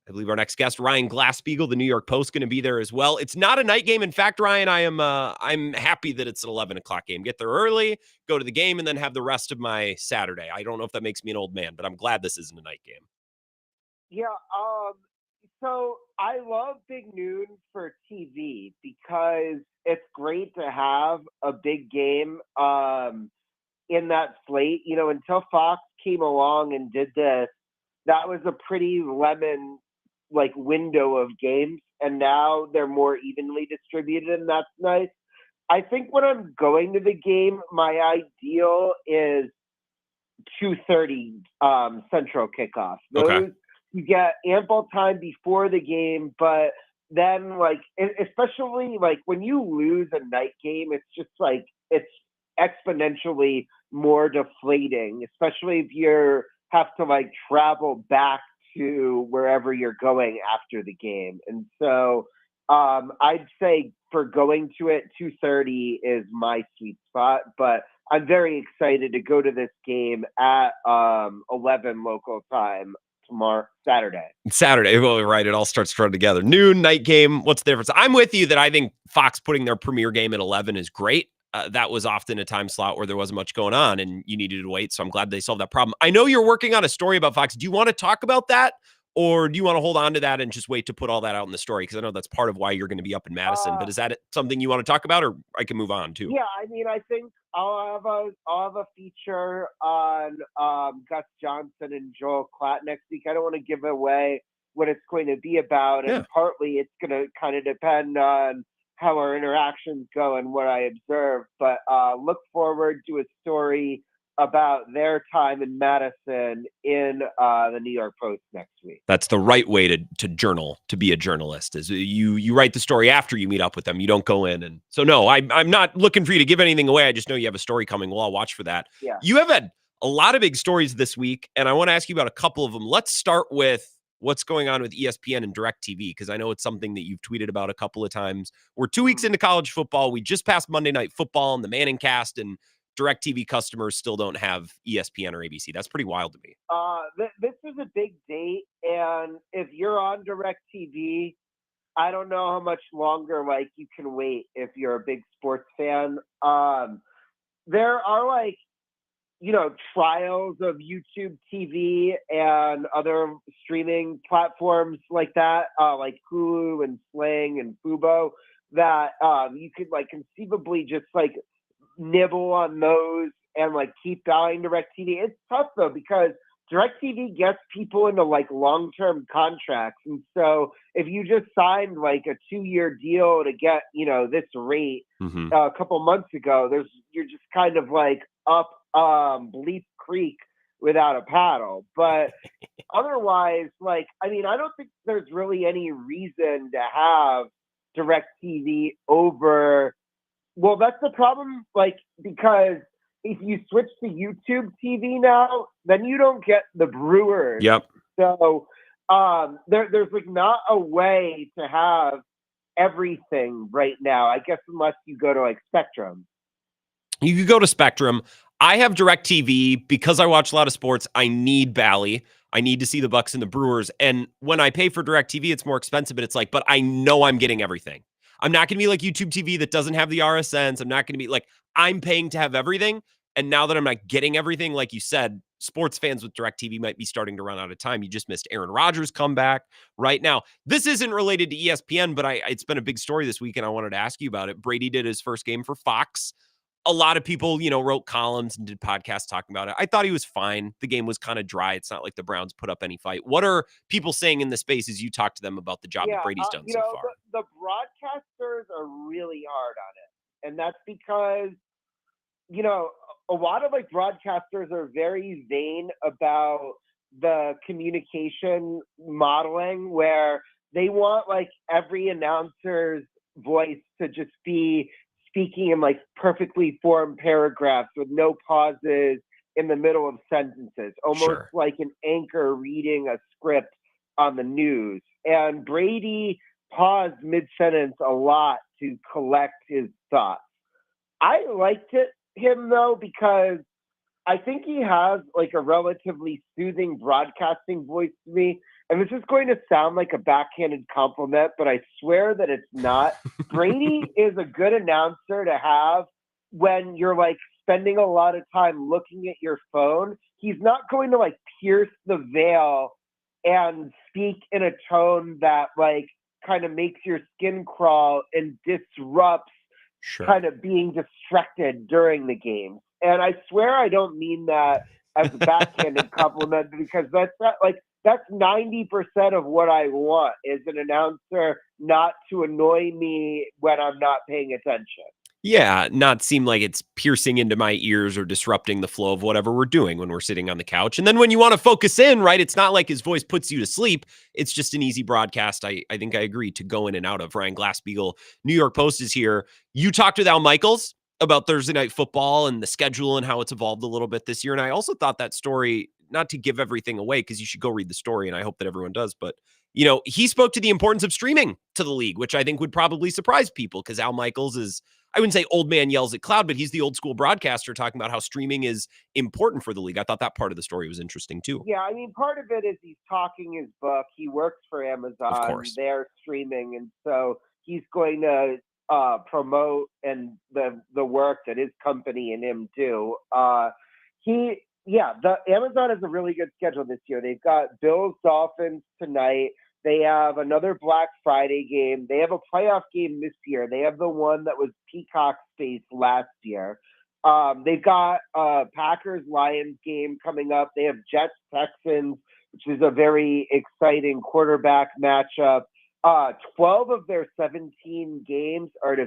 I believe our next guest, Ryan Glasspiegel, the New York Post, going to be there as well. It's not a night game. In fact, Ryan, I'm happy that it's an 11 o'clock game. Get there early, go to the game, and then have the rest of my Saturday. I don't know if that makes me an old man, but I'm glad this isn't a night game. Yeah, so I love Big Noon for TV because it's great to have a big game in that slate. You know, until Fox came along and did this, that was a pretty lemon window of games, and now they're more evenly distributed, and that's nice. I think when I'm going to the game, my ideal is 2:30 Central kickoff. Okay. You get ample time before the game, but then especially when you lose a night game, it's just it's exponentially more deflating, especially if you have to travel back to wherever you're going after the game. And so I'd say for going to it, 2:30 is my sweet spot, but I'm very excited to go to this game at 11 local time tomorrow, Saturday. Well, right. It all starts to run together. Noon, night game. What's the difference? I'm with you that I think Fox putting their premiere game at 11 is great. That was often a time slot where there wasn't much going on and you needed to wait. So I'm glad they solved that problem. I know you're working on a story about Fox. Do you want to talk about that? Or do you want to hold on to that and just wait to put all that out in the story? Because I know that's part of why you're going to be up in Madison. But is that something you want to talk about, or I can move on too? Yeah, I mean, I think I'll have a feature on Gus Johnson and Joel Klatt next week. I don't want to give away what it's going to be about, and partly it's going to kind of depend on how our interactions go and what I observe. But look forward to a story about their time in Madison in the New York Post next week. That's the right way to journal, to be a journalist, is you write the story after you meet up with them. You don't go in. And so, no, I'm not looking for you to give anything away. I just know you have a story coming. We'll all watch for that. Yeah. You have had a lot of big stories this week, and I want to ask you about a couple of them. Let's start with what's going on with ESPN and DirecTV, because I know it's something that you've tweeted about a couple of times. We're 2 weeks into college football. We just passed Monday Night Football and the Manning cast, and DirecTV customers still don't have ESPN or ABC. That's pretty wild to me. This is a big date, and if you're on DirecTV, I don't know how much longer you can wait if you're a big sports fan. There are trials of YouTube TV and other streaming platforms like that, like Hulu and Sling and Fubo, that you could conceivably just nibble on those and keep buying DirecTV. It's tough though, because DirecTV gets people into long-term contracts. And so if you just signed a 2-year deal to get, this rate a couple months ago, you're just kind of up Bleep Creek without a paddle. But otherwise, I don't think there's really any reason to have DirecTV over. Well, that's the problem, because if you switch to YouTube TV now, then you don't get the Brewers. Yep. So there's not a way to have everything right now, I guess, unless you go to Spectrum. You could go to Spectrum. I have DirecTV because I watch a lot of sports. I need Bally. I need to see the Bucks and the Brewers. And when I pay for DirecTV, it's more expensive, but it's but I know I'm getting everything. I'm not going to be like YouTube TV that doesn't have the RSNs. I'm not going to be I'm paying to have everything. And now that I'm not getting everything, like you said, sports fans with DirecTV might be starting to run out of time. You just missed Aaron Rodgers' comeback right now. This isn't related to ESPN, but it's been a big story this week, and I wanted to ask you about it. Brady did his first game for Fox. A lot of people, wrote columns and did podcasts talking about it. I thought he was fine. The game was kind of dry. It's not like the Browns put up any fight. What are people saying in the space as you talk to them about the job that Brady's done so far? The broadcasters are really hard on it. And that's because, a lot of like broadcasters are very vain about the communication modeling where they want like every announcer's voice to just be speaking in like perfectly formed paragraphs with no pauses in the middle of sentences, almost like an anchor reading a script on the news. And Brady paused mid-sentence a lot to collect his thoughts. I liked him though, because I think he has like a relatively soothing broadcasting voice to me. And this is going to sound like a backhanded compliment, but I swear that it's not. Brady is a good announcer to have when you're like spending a lot of time looking at your phone. He's not going to like pierce the veil and speak in a tone that like kind of makes your skin crawl and disrupts kind of being distracted during the game. And I swear I don't mean that as a backhanded compliment, because that's not like, that's 90% of what I want is an announcer not to annoy me when I'm not paying attention. Yeah, not seem like it's piercing into my ears or disrupting the flow of whatever we're doing when we're sitting on the couch. And then when you want to focus in, right, it's not like his voice puts you to sleep. It's just an easy broadcast. I think I agree to go in and out of. Ryan Glasspiegel, New York Post is here. You talked with Al Michaels about Thursday Night Football and the schedule and how it's evolved a little bit this year. And I also thought that story, not to give everything away, because you should go read the story, and I hope that everyone does, but you know, he spoke to the importance of streaming to the league, which I think would probably surprise people, because Al Michaels is, I wouldn't say old man yells at cloud, but he's the old school broadcaster talking about how streaming is important for the league. I thought that part of the story was interesting too. Yeah, I mean, part of it is he's talking his book. He works for Amazon. Of course. They're streaming, and so he's going to promote and the work that his company and him do. The Amazon has a really good schedule this year. They've got Bills Dolphins tonight. They have another Black Friday game. They have a playoff game this year. They have the one that was Peacock Space last year. They've got a Packers-Lions game coming up. They have Jets-Texans, which is a very exciting quarterback matchup. 12 of their 17 games are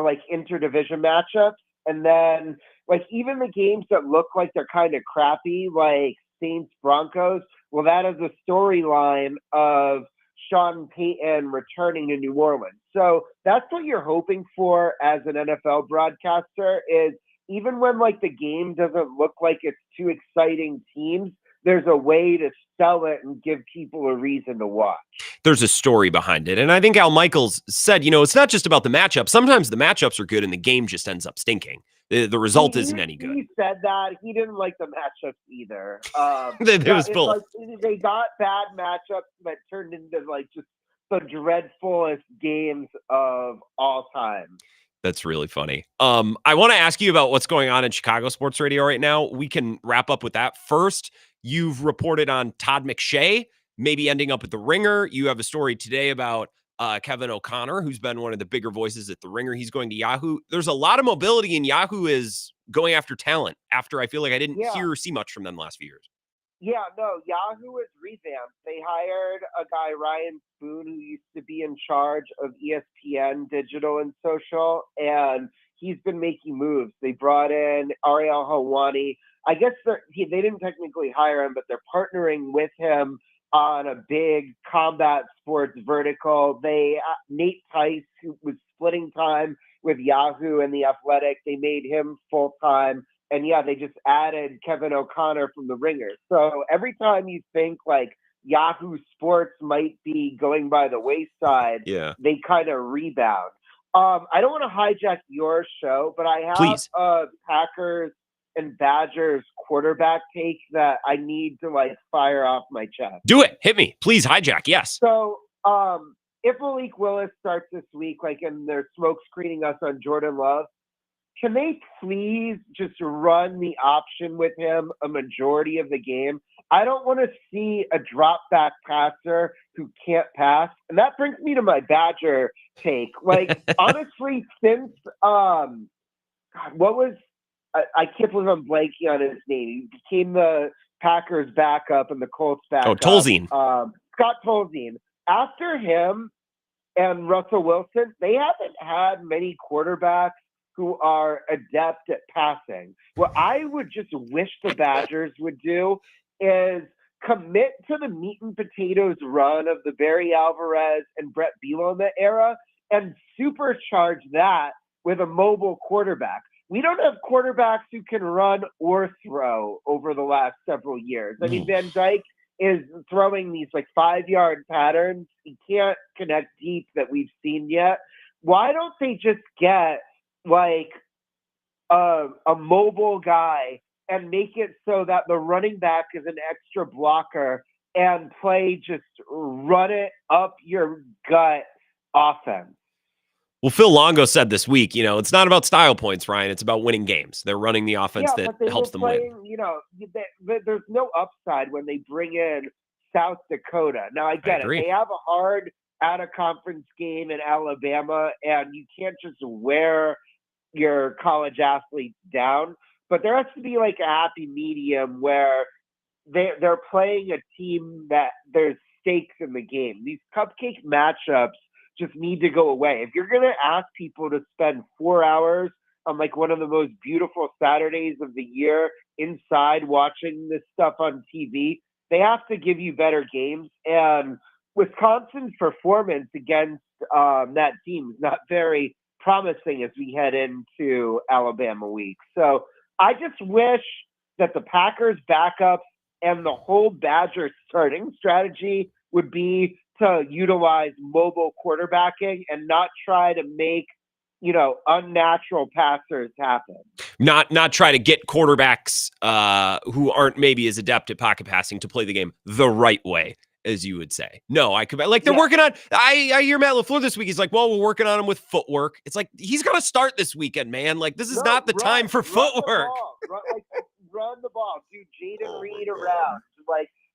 like interdivision matchups. And then like even the games that look like they're kind of crappy, like Saints Broncos, well, that is a storyline of Sean Payton returning to New Orleans. So that's what you're hoping for as an NFL broadcaster, is even when like the game doesn't look like it's two exciting teams, there's a way to sell it and give people a reason to watch. There's a story behind it. And I think Al Michaels said, you know, it's not just about the matchup. Sometimes the matchups are good and the game just ends up stinking. The result isn't any good. He said that. He didn't like the matchups either. It was both. Like, they got bad matchups that turned into like just the dreadfulest games of all time. That's really funny. I want to ask you about what's going on in Chicago sports radio right now. We can wrap up with that. First, you've reported on Todd McShay maybe ending up at the Ringer. You have a story today about Kevin O'Connor, who's been one of the bigger voices at the Ringer. He's going to Yahoo. There's a lot of mobility, and Yahoo is going after talent after I feel like I didn't hear or see much from them the last few years. Yeah, no, Yahoo is revamped. They hired a guy, Ryan Spoon, who used to be in charge of ESPN Digital and Social, and he's been making moves. They brought in Ariel Helwani. I guess they didn't technically hire him, but they're partnering with him on a big combat sports vertical. Nate Tice, who was splitting time with Yahoo and The Athletic, they made him full-time. And yeah, they just added Kevin O'Connor from the Ringer. So every time you think like Yahoo Sports might be going by the wayside, they kind of rebound. I don't want to hijack your show, but I have a Packers and Badgers quarterback take that I need to like fire off my chest. Do it. Hit me. Please hijack. Yes. So if Malik Willis starts this week, like, and they're smoke screening us on Jordan Love, can they please just run the option with him a majority of the game? I don't want to see a drop back passer who can't pass. And that brings me to my Badger take. Like, honestly, since, I can't believe I'm blanking on his name. He became the Packers backup and the Colts backup. Oh, Tolzien. Scott Tolzien. After him and Russell Wilson, they haven't had many quarterbacks who are adept at passing. What I would just wish the Badgers would do is commit to the meat and potatoes run of the Barry Alvarez and Brett Bielema era and supercharge that with a mobile quarterback. We don't have quarterbacks who can run or throw over the last several years. I mean, Van Dyke is throwing these like 5-yard patterns. He can't connect deep that we've seen yet. Why don't they just get like a mobile guy and make it so that the running back is an extra blocker and play just run it up your gut offense? Well, Phil Longo said this week, it's not about style points, Ryan. It's about winning games. They're running the offense that helps them win. There's no upside when they bring in South Dakota. Now, I get it. They have a hard out-of-conference game in Alabama, and you can't just wear your college athletes down. But there has to be like a happy medium where they're playing a team that there's stakes in the game. These cupcake matchups just need to go away. If you're going to ask people to spend 4 hours on like one of the most beautiful Saturdays of the year inside watching this stuff on TV, they have to give you better games. And Wisconsin's performance against that team is not very promising as we head into Alabama week. So I just wish that the Packers backups and the whole Badger starting strategy would be to utilize mobile quarterbacking and not try to make, unnatural passers happen. Not try to get quarterbacks who aren't maybe as adept at pocket passing to play the game the right way, as you would say. No, they're working on. I hear Matt LaFleur this week. He's like, well, we're working on him with footwork. It's like he's gonna start this weekend, man. Like this is not the time for footwork. Run the ball. Do Jaden Reed around.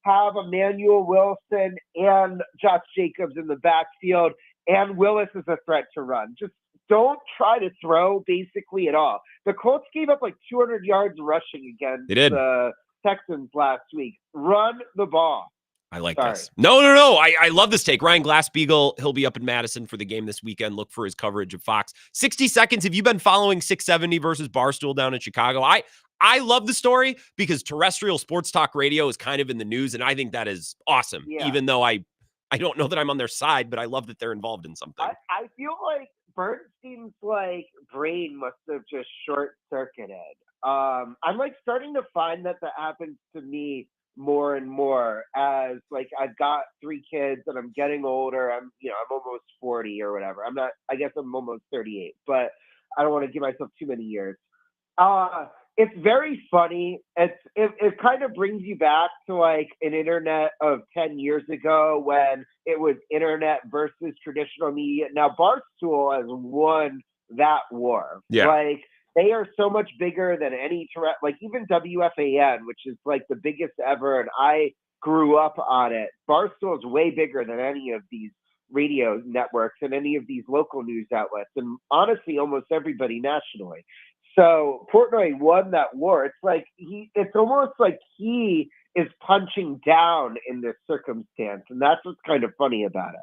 Have Emmanuel Wilson and Josh Jacobs in the backfield, and Willis is a threat to run. Just don't try to throw basically at all. The Colts gave up like 200 yards rushing against the Texans last week. Run the ball. I like this. No. I love this take. Ryan Glasspiegel, he'll be up in Madison for the game this weekend. Look for his coverage of Fox. 60 seconds. Have you been following 670 versus Barstool down in Chicago? I love the story because terrestrial sports talk radio is kind of in the news, and I think that is awesome, even though I don't know that I'm on their side, but I love that they're involved in something. I feel like Bernstein's brain must have just short-circuited. I'm starting to find that happens to me more and more as I've got 3 kids and I'm getting older. I'm almost 40 or whatever. I guess I'm almost 38, but I don't want to give myself too many years. It's very funny. It kind of brings you back to an internet of 10 years ago when it was internet versus traditional media. Now Barstool has won that war. Yeah. They are so much bigger than any even WFAN, which is the biggest ever, and I grew up on it. Barstool is way bigger than any of these radio networks and any of these local news outlets, and honestly, almost everybody nationally. So Portnoy won that war. It's almost like he is punching down in this circumstance, and that's what's kind of funny about it.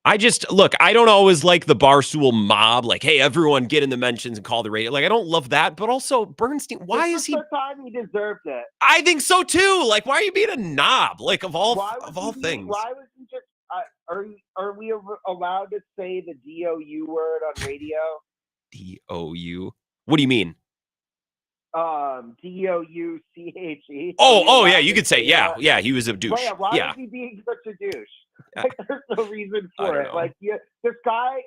I don't always like the Barstool mob. Hey, everyone get in the mentions and call the radio. I don't love that, but also Bernstein, why is he? The time he deserved it. I think so too. Why are you being a knob? Of all things. Why was he just? Are we allowed to say the DOU word on radio? DOU. What do you mean? DOUCHE. Oh yeah, you could say yeah. He was a douche. Why was he being such a douche? There's no reason for it. This guy,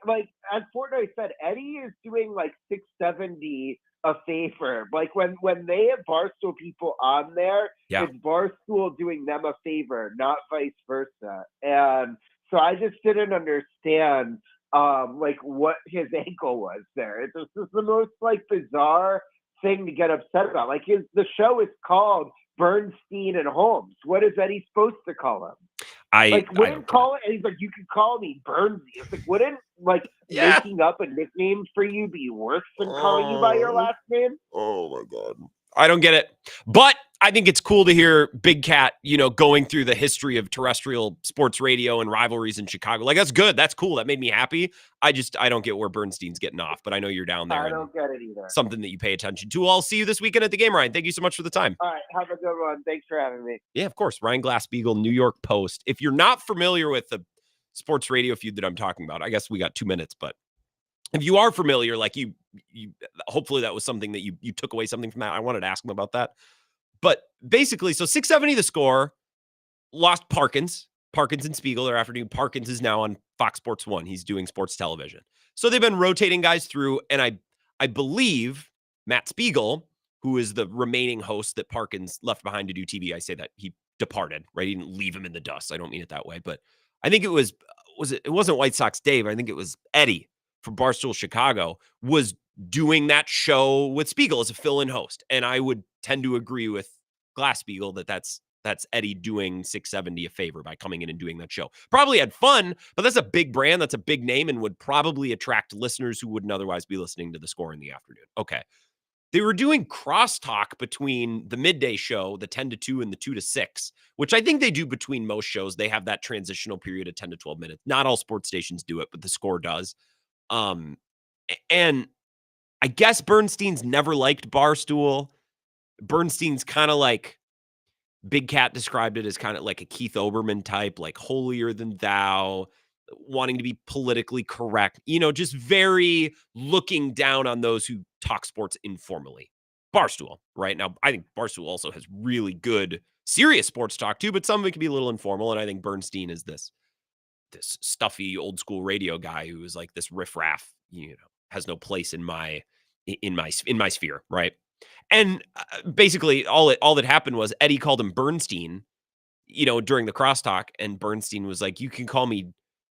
as Portnoy said, Eddie is doing 670 a favor. When they have Barstool people on there, it's Barstool doing them a favor, not vice versa. And so I just didn't understand what his angle was there. This is the most bizarre thing to get upset about. The show is called Bernstein and Holmes. What is Eddie supposed to call him? Wouldn't call it, and he's like, you can call me Bernsey. It's wouldn't making up a nickname for you be worse than calling you by your last name? Oh my God. I don't get it. But I think it's cool to hear Big Cat, going through the history of terrestrial sports radio and rivalries in Chicago. Like, that's good. That's cool. That made me happy. I don't get where Bernstein's getting off, but I know you're down there. I don't get it either. Something that you pay attention to. I'll see you this weekend at the game, Ryan. Thank you so much for the time. All right. Have a good one. Thanks for having me. Yeah, of course. Ryan Glasspiegel, New York Post. If you're not familiar with the sports radio feud that I'm talking about, I guess we got 2 minutes, but if you are familiar, like you hopefully that was something that you took away something from that. I wanted to ask him about that. But basically, so 670 the score, lost Parkins and Spiegel are afternoon. Parkins is now on Fox Sports 1. He's doing sports television. So they've been rotating guys through, and I believe Matt Spiegel, who is the remaining host that Parkins left behind to do TV, I say that he departed, right? He didn't leave him in the dust. I don't mean it that way, but I think it wasn't White Sox Dave. I think it was Eddie from Barstool Chicago was doing that show with Spiegel as a fill-in host. And I would tend to agree with Glasspiegel that that's Eddie doing 670 a favor by coming in and doing that show. Probably had fun, but that's a big brand. That's a big name and would probably attract listeners who wouldn't otherwise be listening to the score in the afternoon. Okay. They were doing crosstalk between the midday show, the 10 to 2 and the 2 to 6, which I think they do between most shows. They have that transitional period of 10 to 12 minutes. Not all sports stations do it, but the score does. And I guess Bernstein's never liked Barstool. Bernstein's kind of like Big Cat described it as kind of like a Keith Olbermann type, like holier than thou, wanting to be politically correct, just very looking down on those who talk sports informally. Barstool, right? Now, I think Barstool also has really good, serious sports talk too, but some of it can be a little informal. And I think Bernstein is this stuffy old school radio guy who is like this riffraff, has no place in my sphere, right? And basically all that happened was Eddie called him Bernstein, during the crosstalk, and Bernstein was like, you can call me,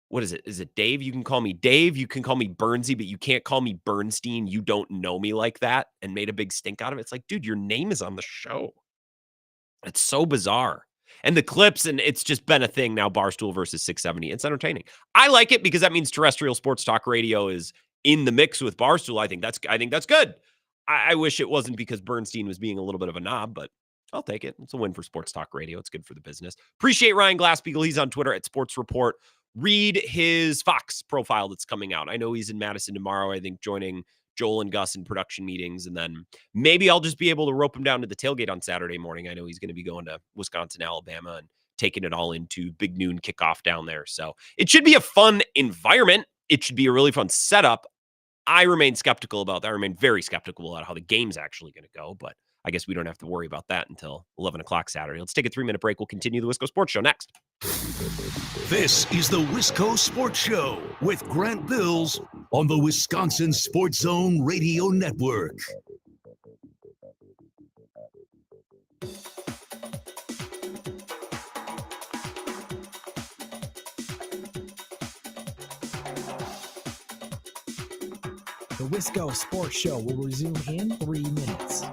what is it? Is it Dave? You can call me Dave. You can call me Bernsey, but you can't call me Bernstein. You don't know me like that, and made a big stink out of it. It's like, dude, your name is on the show. It's so bizarre. And the clips, and it's just been a thing now, Barstool versus 670. It's entertaining. I like it because that means terrestrial sports talk radio is in the mix with Barstool. I think that's good. I wish it wasn't because Bernstein was being a little bit of a knob, but I'll take it. It's a win for sports talk radio. It's good for the business. Appreciate Ryan Glasspiegel. He's on Twitter at Sports Report. Read his Fox profile that's coming out. I know he's in Madison tomorrow, I think, joining Joel and Gus in production meetings. And then maybe I'll just be able to rope him down to the tailgate on Saturday morning. I know he's going to be going to Wisconsin, Alabama, and taking it all into big noon kickoff down there. So it should be a fun environment. It should be a really fun setup. I remain skeptical about that. I remain very skeptical about how the game's actually going to go, but I guess we don't have to worry about that until 11 o'clock Saturday. Let's take a 3-minute break. We'll continue the Wisco Sports Show next. This is the Wisco Sports Show with Grant Bills on the Wisconsin Sports Zone Radio Network. The Wisco Sports Show will resume in 3 minutes.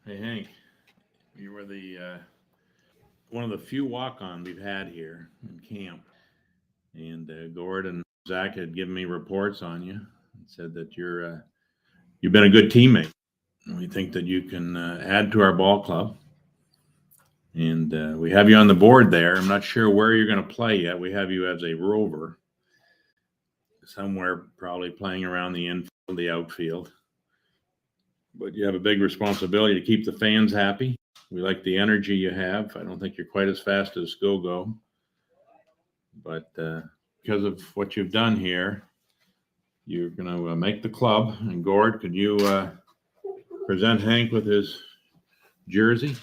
Hey, Hank, you were the one of the few walk-on we've had here in camp. And Gord and Zach had given me reports on you and said that you've been a good teammate. And we think that you can add to our ball club. And we have you on the board there. I'm not sure where you're going to play yet. We have you as a rover somewhere, probably playing around the infield, the outfield. But you have a big responsibility to keep the fans happy. We like the energy you have. I don't think you're quite as fast as Go. But because of what you've done here, you're going to make the club. And Gord, could you present Hank with his jersey?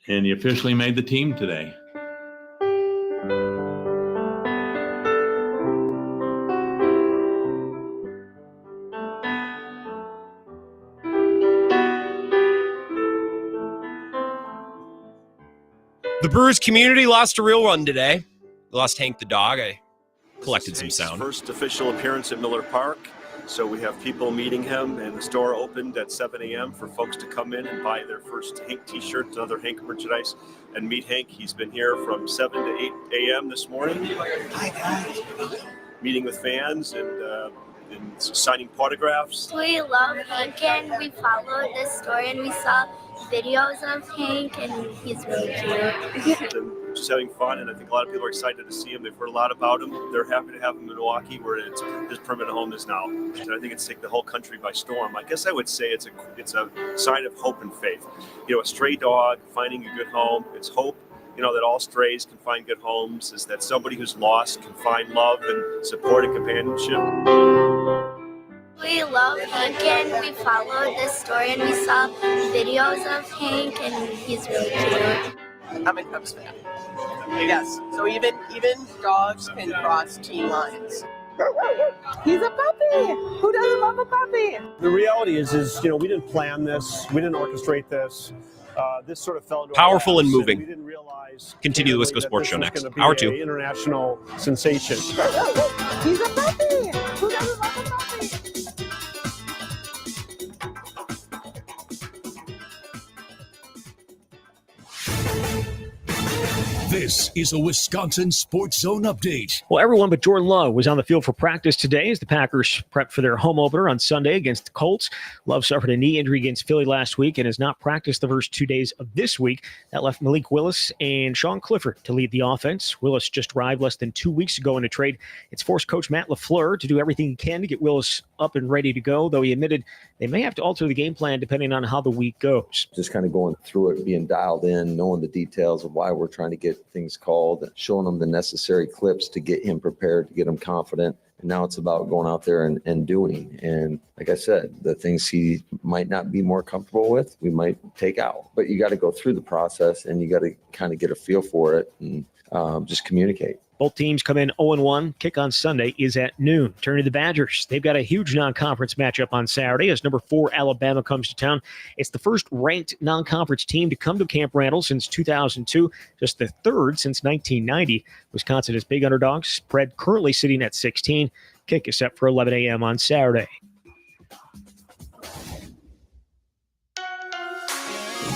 And he officially made the team today. The Brewers community lost a real one today. They lost Hank the dog. I collected some sound. First official appearance at Miller Park. So we have people meeting him, and the store opened at 7 a.m. for folks to come in and buy their first Hank t-shirts and other Hank merchandise and meet Hank. He's been here from 7 to 8 a.m. this morning. Hi, guys. Meeting with fans and signing autographs. We love Hank, and we followed this story, and we saw videos of Hank, and he's really cute. And just having fun, and I think a lot of people are excited to see him. They've heard a lot about him. They're happy to have him in Milwaukee, where his permanent home is now. And I think it's taken the whole country by storm. I guess I would say it's a sign of hope and faith. You know, a stray dog finding a good home. It's hope, you know, that all strays can find good homes. Is that somebody who's lost can find love and support and companionship. We love Hank, and we followed this story, and we saw videos of Hank, and he's really cute. I'm a Cubs fan. Yes. So even dogs can cross team lines. He's a puppy. Who doesn't love a puppy? The reality is you know, we didn't plan this. We didn't orchestrate this. This sort of fell into Powerful and moving. We didn't realize. Continue the Wisco Sports Show next. Hour Hour 2. International sensation. He's a puppy. Who doesn't love a puppy? This is a Wisconsin Sports Zone update. Well, everyone but Jordan Love was on the field for practice today as the Packers prep for their home opener on Sunday against the Colts. Love suffered a knee injury against Philly last week and has not practiced the first 2 days of this week. That left Malik Willis and Sean Clifford to lead the offense. Willis just arrived less than 2 weeks ago in a trade. It's forced coach Matt LaFleur to do everything he can to get Willis up and ready to go, though he admitted they may have to alter the game plan depending on how the week goes. Just kind of going through it, being dialed in, knowing the details of why we're trying to get things called, and showing him the necessary clips to get him prepared, to get him confident. And now it's about going out there and doing. And like I said, the things he might not be more comfortable with, we might take out. But you got to go through the process, and you got to kind of get a feel for it and just communicate. Both teams come in 0-1. Kick on Sunday is at noon. Turn to the Badgers. They've got a huge non-conference matchup on Saturday as number 4 Alabama comes to town. It's the first ranked non-conference team to come to Camp Randall since 2002, just the third since 1990. Wisconsin is big underdogs. Spread currently sitting at 16. Kick is set for 11 a.m. on Saturday.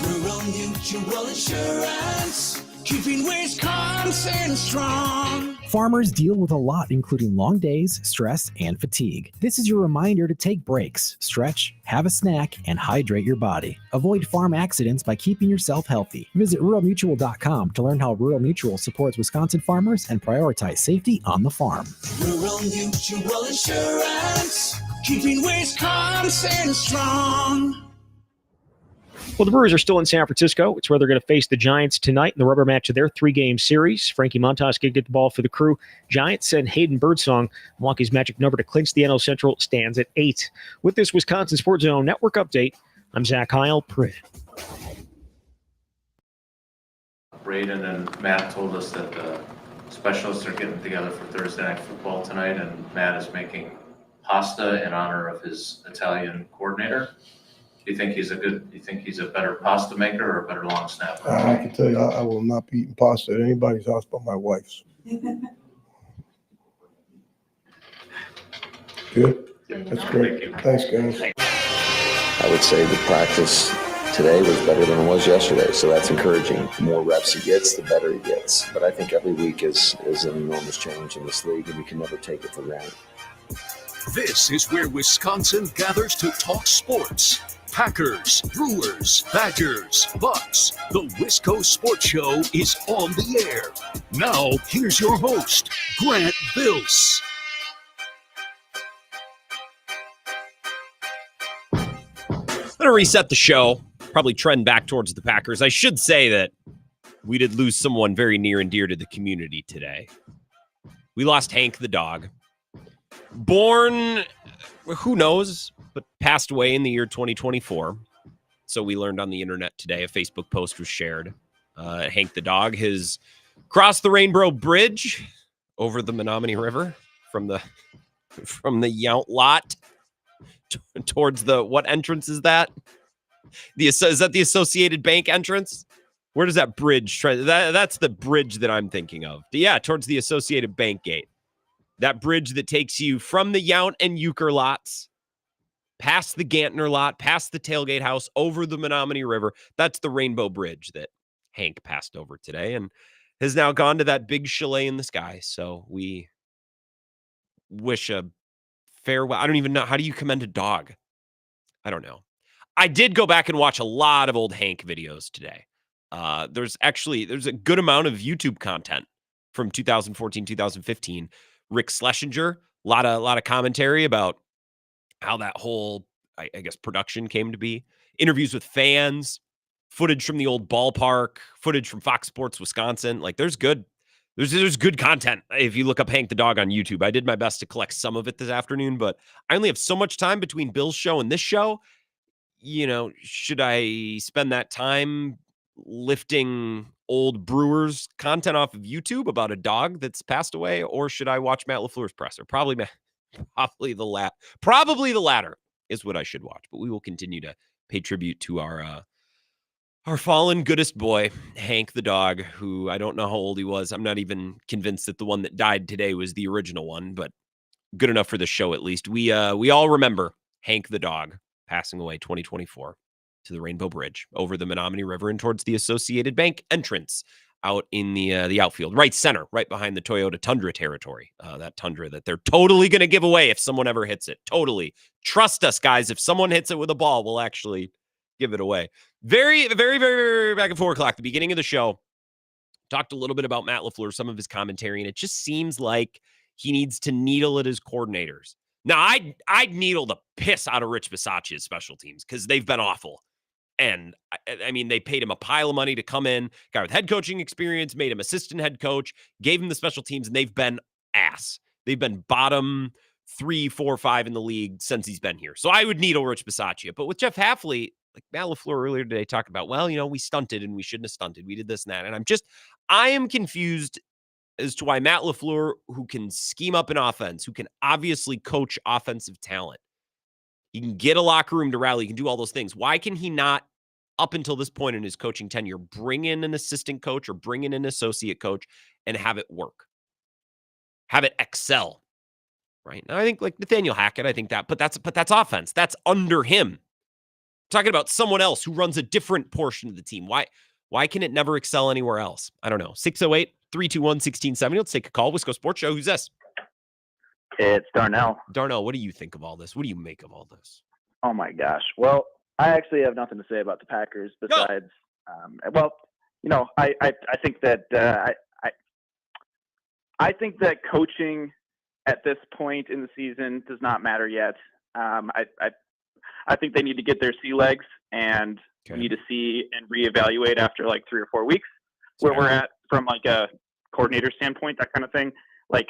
Rural Mutual Insurance, keeping Wisconsin strong. Farmers deal with a lot, including long days, stress, and fatigue. This is your reminder to take breaks, stretch, have a snack, and hydrate your body. Avoid farm accidents by keeping yourself healthy. Visit ruralmutual.com to learn how Rural Mutual supports Wisconsin farmers and prioritize safety on the farm. Rural Mutual Insurance, keeping Wisconsin strong. Well, the Brewers are still in San Francisco. It's where they're going to face the Giants tonight in the rubber match of their 3-game series. Frankie Montas could get the ball for the Crew. Giants and Hayden Birdsong. Milwaukee's magic number to clinch the NL Central stands at 8. With this Wisconsin Sports Zone Network update, I'm Zach Heil. Braden and Matt told us that the specialists are getting together for Thursday Night Football tonight, and Matt is making pasta in honor of his Italian coordinator. Do you think he's a better pasta maker or a better long snapper? I can tell you, I will not be eating pasta at anybody's house but my wife's. Good? That's great. Thanks, guys. I would say the practice today was better than it was yesterday, so that's encouraging. The more reps he gets, the better he gets. But I think every week is an enormous change in this league, and you can never take it for granted. This is where Wisconsin gathers to talk sports. Packers, Brewers, Badgers, Bucks. The Wisco Sports Show is on the air. Now, here's your host, Grant Bills. I'm going to reset the show, probably trend back towards the Packers. I should say that we did lose someone very near and dear to the community today. We lost Hank the dog. Born, who knows, but passed away in the year 2024. So we learned on the internet today, a Facebook post was shared. Hank the dog has crossed the Rainbow Bridge over the Menominee River from the Yount lot towards the, what entrance is that? Is that the Associated Bank entrance? Where does that bridge try? That's the bridge that I'm thinking of. Yeah, towards the Associated Bank gate. That bridge that takes you from the Yount and Euchre lots, past the Gantner lot, past the tailgate house, over the Menominee River. That's the Rainbow Bridge that Hank passed over today and has now gone to that big chalet in the sky. So we wish a farewell. I don't even know. How do you commend a dog? I don't know. I did go back and watch a lot of old Hank videos today. There's a good amount of YouTube content from 2014, 2015. Rick Schlesinger, a lot of commentary about how that whole, I guess, production came to be. Interviews with fans, footage from the old ballpark, footage from Fox Sports Wisconsin. Like there's good content if you look up Hank the dog on YouTube. I did my best to collect some of it this afternoon, but I only have so much time between Bill's show and this show. You know, should I spend that time lifting old Brewers content off of YouTube about a dog that's passed away, or should I watch Matt LaFleur's presser? Probably the latter is what I should watch. But we will continue to pay tribute to our fallen goodest boy, Hank the dog, who I don't know how old he was. I'm not even convinced that the one that died today was the original one, but good enough for the show at least. We all remember Hank the dog passing away 2024 to the Rainbow Bridge over the Menominee River and towards the Associated Bank entrance out in the outfield, right center, right behind the Toyota Tundra territory. That Tundra that they're totally going to give away if someone ever hits it. Totally. Trust us, guys. If someone hits it with a ball, we'll actually give it away. Very, very, very, very back at 4 o'clock, the beginning of the show, talked a little bit about Matt LaFleur, some of his commentary, and it just seems like he needs to needle at his coordinators. Now, I'd needle the piss out of Rich Bisaccia's special teams because they've been awful. And, I mean, they paid him a pile of money to come in, guy with head coaching experience, made him assistant head coach, gave him the special teams, and they've been ass. They've been bottom 3, 4, 5 in the league since he's been here. So I would needle Rich Bisaccia. But with Jeff Hafley, like Matt LaFleur earlier today talked about, well, you know, we stunted and we shouldn't have stunted. We did this and that. And I am confused as to why Matt LaFleur, who can scheme up an offense, who can obviously coach offensive talent, he can get a locker room to rally, he can do all those things. Why can he not, up until this point in his coaching tenure, bring in an assistant coach or bring in an associate coach and have it work? Have it excel, right? Now, I think like Nathaniel Hackett, I think that, but that's offense. That's under him. I'm talking about someone else who runs a different portion of the team. Why can it never excel anywhere else? I don't know. 608-321-1670. Let's take a call. Wisco Sports Show. Who's this? It's Darnell. Darnell, what do you think of all this? What do you make of all this? Oh my gosh. Well, I actually have nothing to say about the Packers besides, well, you know, I think that I think that coaching at this point in the season does not matter yet. I think they need to get their sea legs and need to see and reevaluate after like 3 or 4 weeks where we're at from like a coordinator standpoint, that kind of thing. Like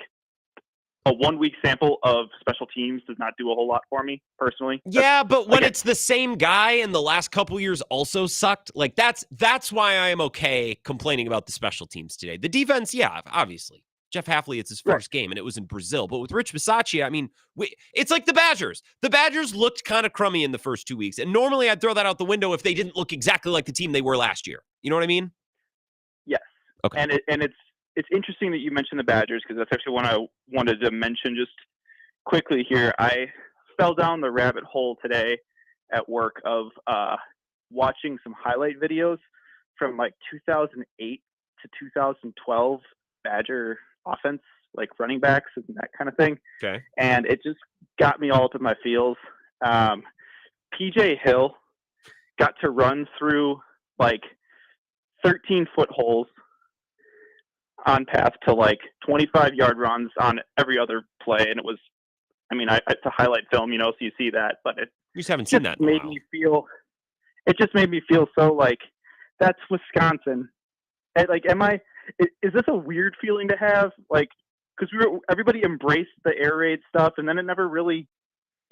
a 1 week sample of special teams does not do a whole lot for me personally. Yeah, but when it's the same guy and the last couple years also sucked, like that's why I am okay complaining about the special teams today. The defense, yeah, obviously. Jeff Hafley, it's his first game, and it was in Brazil. But with Rich Bisaccia, I mean, it's like the Badgers. The Badgers looked kind of crummy in the first 2 weeks, and normally I'd throw that out the window if they didn't look exactly like the team they were last year. You know what I mean? Yes. Okay. And it's interesting that you mentioned the Badgers because that's actually one I wanted to mention just quickly here. I fell down the rabbit hole today at work of watching some highlight videos from like 2008 to 2012 Badger offense, like running backs and that kind of thing. Okay. And it just got me all up in my feels. PJ Hill got to run through like 13-foot holes on path to like 25-yard runs on every other play. And it was, I mean, it's a highlight film, so you see that, but it You just haven't seen that in a while. It just made me feel so like, that's Wisconsin. And, like, is this a weird feeling to have? Like, because everybody embraced the air raid stuff, and then it never really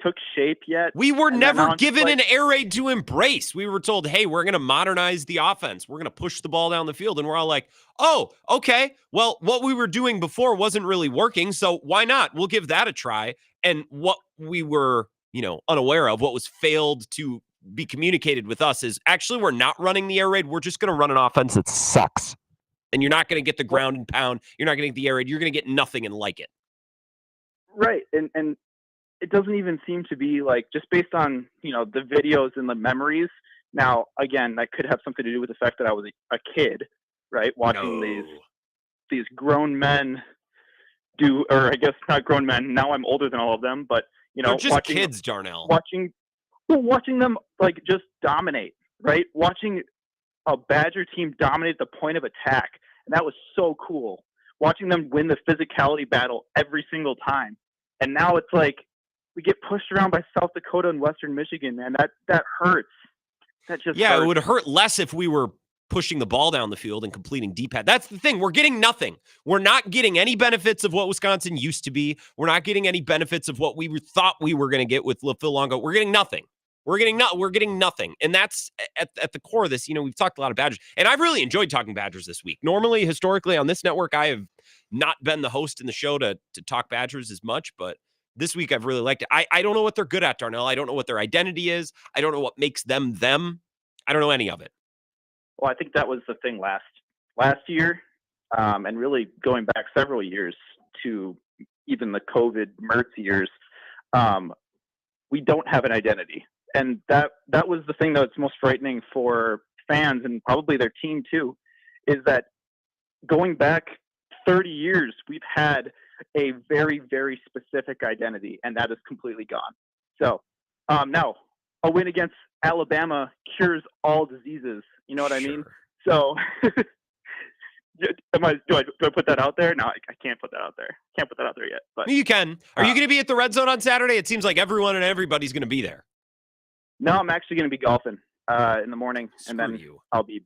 took shape yet. We were never given like, an air raid to embrace. We were told, hey, we're going to modernize the offense. We're going to push the ball down the field. And we're all like, oh, okay. Well, what we were doing before wasn't really working. So why not? We'll give that a try. And what we were, unaware of, what was failed to be communicated with us is actually we're not running the air raid. We're just going to run an offense that sucks. And you're not going to get the ground and pound. You're not going to get the air raid. You're going to get nothing and like it. Right. And it doesn't even seem to be like, just based on, the videos and the memories. Now, again, that could have something to do with the fact that I was a kid, right? Watching these grown men do, or I guess not grown men. Now I'm older than all of them, but, they're just kids, Darnell. Watching them like just dominate, right? Watching a Badger team dominate the point of attack. And that was so cool. Watching them win the physicality battle every single time. And now it's like, we get pushed around by South Dakota and Western Michigan, man. That hurts. That just hurts. It would hurt less if we were pushing the ball down the field and completing deep pass. That's the thing. We're getting nothing. We're not getting any benefits of what Wisconsin used to be. We're not getting any benefits of what we thought we were going to get with LaFleur Longo. We're getting nothing. We're getting nothing. And that's at the core of this. We've talked a lot of Badgers, and I've really enjoyed talking Badgers this week. Normally, historically, on this network, I have not been the host in the show to talk Badgers as much, but this week I've really liked it. I don't know what they're good at, Darnell. I don't know what their identity is. I don't know what makes them them. I don't know any of it. Well, I think that was the thing last year, and really going back several years to even the COVID Mertz years. We don't have an identity. And that was the thing that's most frightening for fans and probably their team too, is that going back 30 years, we've had a very, very specific identity, and that is completely gone. So now a win against Alabama cures all diseases. You know what I mean? So do I put that out there? No, I can't put that out there. Can't put that out there yet. But you can. Are you going to be at the Red Zone on Saturday? It seems like everyone and everybody's going to be there. No, I'm actually going to be golfing in the morning, and then I'll be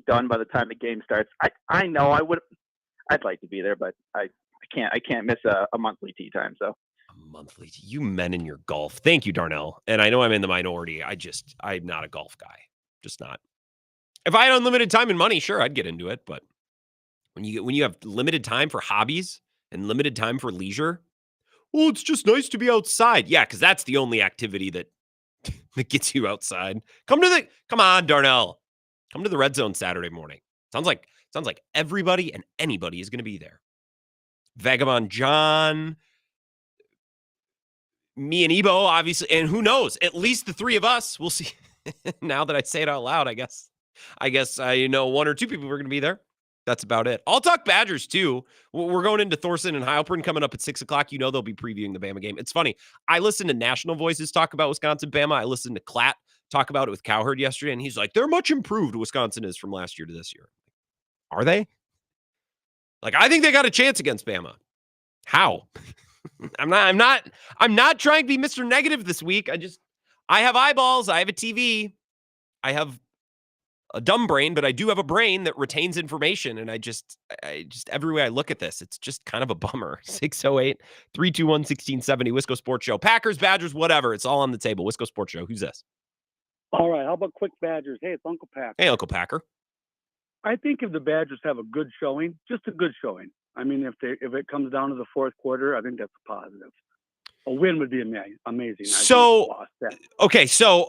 done by the time the game starts. I know I'd like to be there, but I can't miss a monthly tee time. So a monthly tee. You men in your golf. Thank you, Darnell. And I know I'm in the minority. I'm not a golf guy. Just not. If I had unlimited time and money, sure, I'd get into it. But when you have limited time for hobbies and limited time for leisure, well, it's just nice to be outside. Yeah, because that's the only activity that gets you outside. Come on, Darnell. Come to the Red Zone Saturday morning. Sounds like everybody and anybody is going to be there. Vagabond John, me and Ebo, obviously, and who knows? At least the three of us. We'll see. Now that I say it out loud, I guess I know one or two people who are going to be there. That's about it. I'll talk Badgers too. We're going into Thorson and Heilprin coming up at 6:00. They'll be previewing the Bama game. It's funny. I listened to National Voices talk about Wisconsin, Bama. I listened to Klatt talk about it with Cowherd yesterday, and he's like, they're much improved, Wisconsin is, from last year to this year. Are they? Like, I think they got a chance against Bama. How? I'm not trying to be Mr. Negative this week. I have eyeballs. I have a TV. I have a dumb brain, but I do have a brain that retains information. And I just every way I look at this, it's just kind of a bummer. 608-321-1670, Wisco Sports Show. Packers, Badgers, whatever. It's all on the table. Wisco Sports Show. Who's this? All right. How about quick Badgers? Hey, it's Uncle Packer. Hey, Uncle Packer. I think if the Badgers have a good showing, just a good showing. I mean, if it comes down to the fourth quarter, I think that's a positive. A win would be amazing. So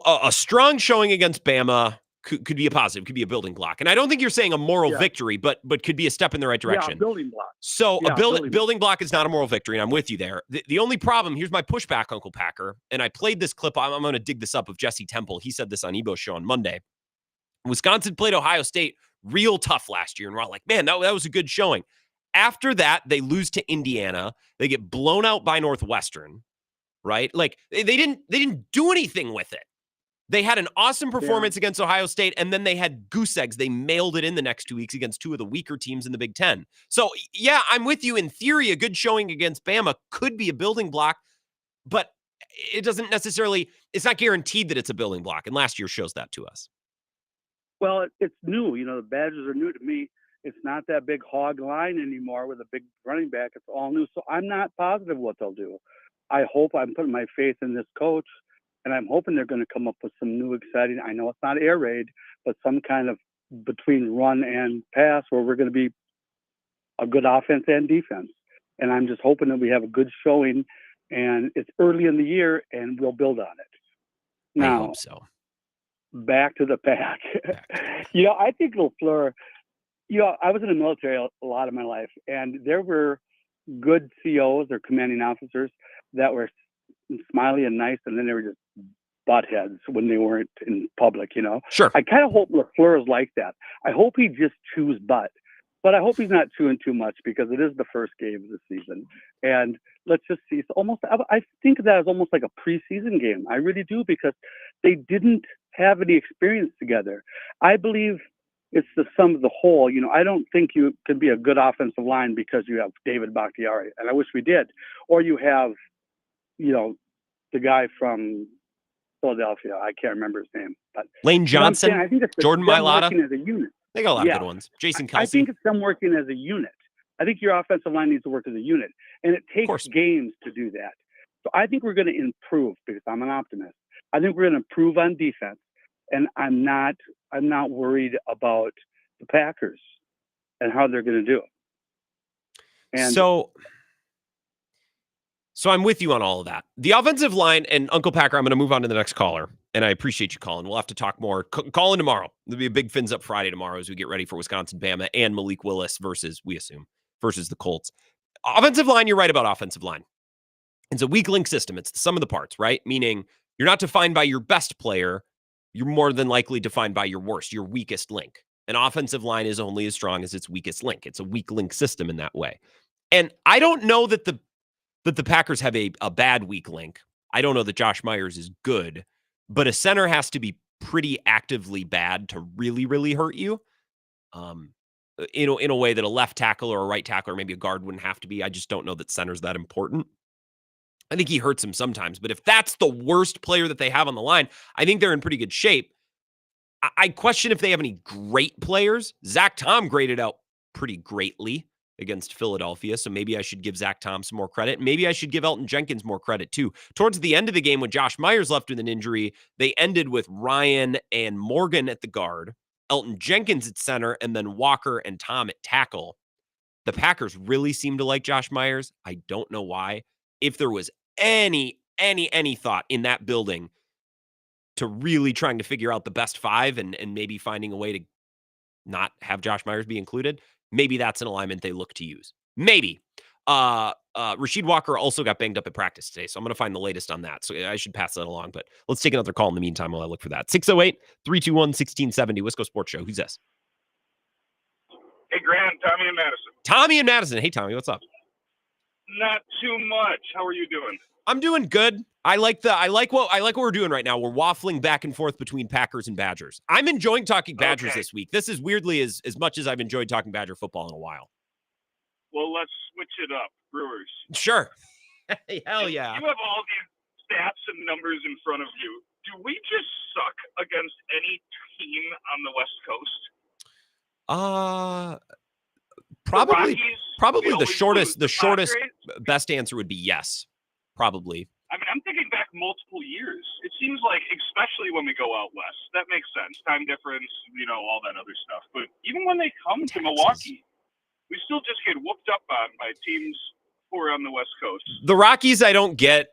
a strong showing against Bama could be a positive, could be a building block. And I don't think you're saying a moral victory, but could be a step in the right direction. Yeah, building block. So a building block is not a moral victory, and I'm with you there. The only problem, here's my pushback, Uncle Packer, and I played this clip, I'm going to dig this up, of Jesse Temple. He said this on Ebo's show on Monday. Wisconsin played Ohio State real tough last year, and we're all like, man, that was a good showing. After that, they lose to Indiana. They get blown out by Northwestern, right? Like they didn't do anything with it. They had an awesome performance against Ohio State, and then they had goose eggs. They mailed it in the next 2 weeks against two of the weaker teams in the Big Ten. So, yeah, I'm with you. In theory, a good showing against Bama could be a building block, but it doesn't necessarily, it's not guaranteed that it's a building block, and last year shows that to us. Well, it's new. You know, the Badgers are new to me. It's not that big hog line anymore with a big running back. It's all new. So I'm not positive what they'll do. I hope, I'm putting my faith in this coach, and I'm hoping they're going to come up with some new exciting, I know it's not air raid, but some kind of between run and pass where we're going to be a good offense and defense. And I'm just hoping that we have a good showing, and it's early in the year and we'll build on it. Now, I hope so. Back to the pack. You know, I think LaFleur, you know, I was in the military a lot of my life, and there were good COs or commanding officers that were smiley and nice, and then they were just butt heads when they weren't in public, you know? Sure. I kind of hope LaFleur is like that. I hope he just chews butt, but I hope he's not chewing too much because it is the first game of the season. And let's just see. It's almost, I think of that as almost like a preseason game. I really do, because they didn't have any experience together. I believe it's the sum of the whole. You know, I don't think you can be a good offensive line because you have David Bakhtiari, and I wish we did. Or you have, you know, the guy from Philadelphia. I can't remember his name. But Lane Johnson, I think it's Jordan them Mailata. working as a unit. They got a lot of good ones. Jason Kelsey. I think it's them working as a unit. I think your offensive line needs to work as a unit, and it takes games to do that. So I think we're going to improve, because I'm an optimist. I think we're going to improve on defense, and I'm not worried about the Packers and how they're going to do it. And So I'm with you on all of that. The offensive line, and Uncle Packer, I'm going to move on to the next caller, and I appreciate you calling. We'll have to talk more. Call in tomorrow. There'll be a big Fins Up Friday tomorrow as we get ready for Wisconsin, Bama, and Malik Willis versus the Colts. Offensive line, you're right about offensive line. It's a weak link system. It's the sum of the parts, right? Meaning you're not defined by your best player. You're more than likely defined by your worst, your weakest link. An offensive line is only as strong as its weakest link. It's a weak link system in that way. And I don't know that the Packers have a bad weak link. I don't know that Josh Myers is good, but a center has to be pretty actively bad to really, really hurt you. In a way that a left tackle or a right tackle or maybe a guard wouldn't have to be. I just don't know that center's that important. I think he hurts him sometimes, but if that's the worst player that they have on the line, I think they're in pretty good shape. I question if they have any great players. Zach Tom graded out pretty greatly against Philadelphia, so maybe I should give Zach Tom some more credit. Maybe I should give Elton Jenkins more credit too. Towards the end of the game, when Josh Myers left with an injury, they ended with Ryan and Morgan at the guard, Elton Jenkins at center, and then Walker and Tom at tackle. The Packers really seem to like Josh Myers. I don't know why. If there was any thought in that building to really trying to figure out the best five and maybe finding a way to not have Josh Myers be included, maybe that's an alignment they look to use. Maybe. Rasheed Walker also got banged up at practice today, so I'm going to find the latest on that. So I should pass that along, but let's take another call in the meantime while I look for that. 608-321-1670, Wisco Sports Show. Who's this? Hey, Grant, Tommy and Madison. Tommy and Madison. Hey, Tommy, what's up? Not too much. How are you doing? I'm doing good. I like what we're doing right now. We're waffling back and forth between Packers and Badgers. I'm enjoying talking Badgers this week. This is weirdly as much as I've enjoyed talking Badger football in a while. Well, let's switch it up. Brewers. Sure. Hell yeah. You have all these stats and numbers in front of you. Do we just suck against any team on the West Coast? Probably the shortest best answer would be yes. Probably. I mean, I'm thinking back multiple years. It seems like, especially when we go out west, that makes sense. Time difference, all that other stuff. But even when they come to Milwaukee, we still just get whooped up on by teams who are on the West Coast. The Rockies, I don't get.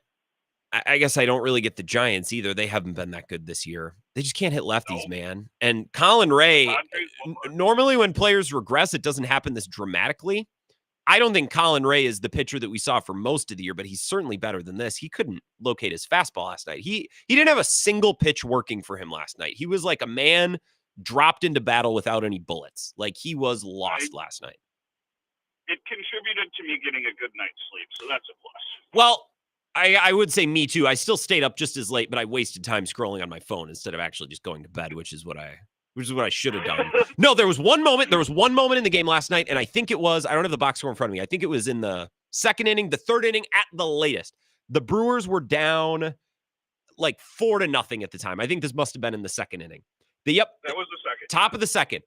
I guess I don't really get the Giants either. They haven't been that good this year. They just can't hit lefties, man. And Colin Ray, normally when players regress, it doesn't happen this dramatically. I don't think Colin Ray is the pitcher that we saw for most of the year, but he's certainly better than this. He couldn't locate his fastball last night. He didn't have a single pitch working for him last night. He was like a man dropped into battle without any bullets. Like, he was lost last night. It contributed to me getting a good night's sleep, so that's a plus. Well, I would say me too. I still stayed up just as late, but I wasted time scrolling on my phone instead of actually just going to bed, which is what I should have done. No, there was one moment in the game last night, and I think it was, I don't have the box score in front of me. I think it was in the second inning, the third inning at the latest. The Brewers were down like 4-0 at the time. I think this must have been in the second inning. That was the second. Top of the second.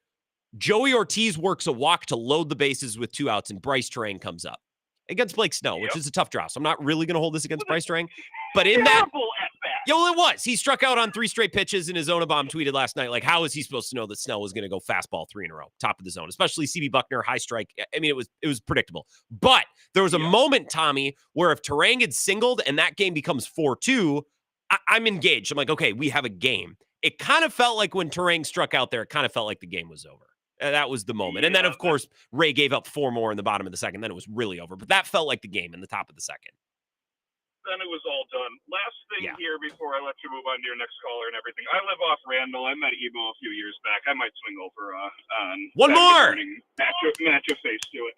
Joey Ortiz works a walk to load the bases with 2 outs, and Bryce Terang comes up against Blake Snell, which is a tough draw. So I'm not really going to hold this against Bryce Terang. But in that, it was. He struck out on 3 straight pitches, and his Zonabomb tweeted last night, like, how is he supposed to know that Snell was going to go fastball 3 in a row, top of the zone, especially CB Buckner, high strike. I mean, it was predictable. But there was a moment, Tommy, where if Terang had singled and that game becomes 4-2, I'm engaged. I'm like, okay, we have a game. It kind of felt like when Terang struck out there, it kind of felt like the game was over. That was the moment. And then, of course, Ray gave up 4 more in the bottom of the second. Then it was really over. But that felt like the game in the top of the second. Then it was all done. Last thing here before I let you move on to your next caller and everything. I live off Randall. I met Ebo a few years back. I might swing over on one more match of face to it.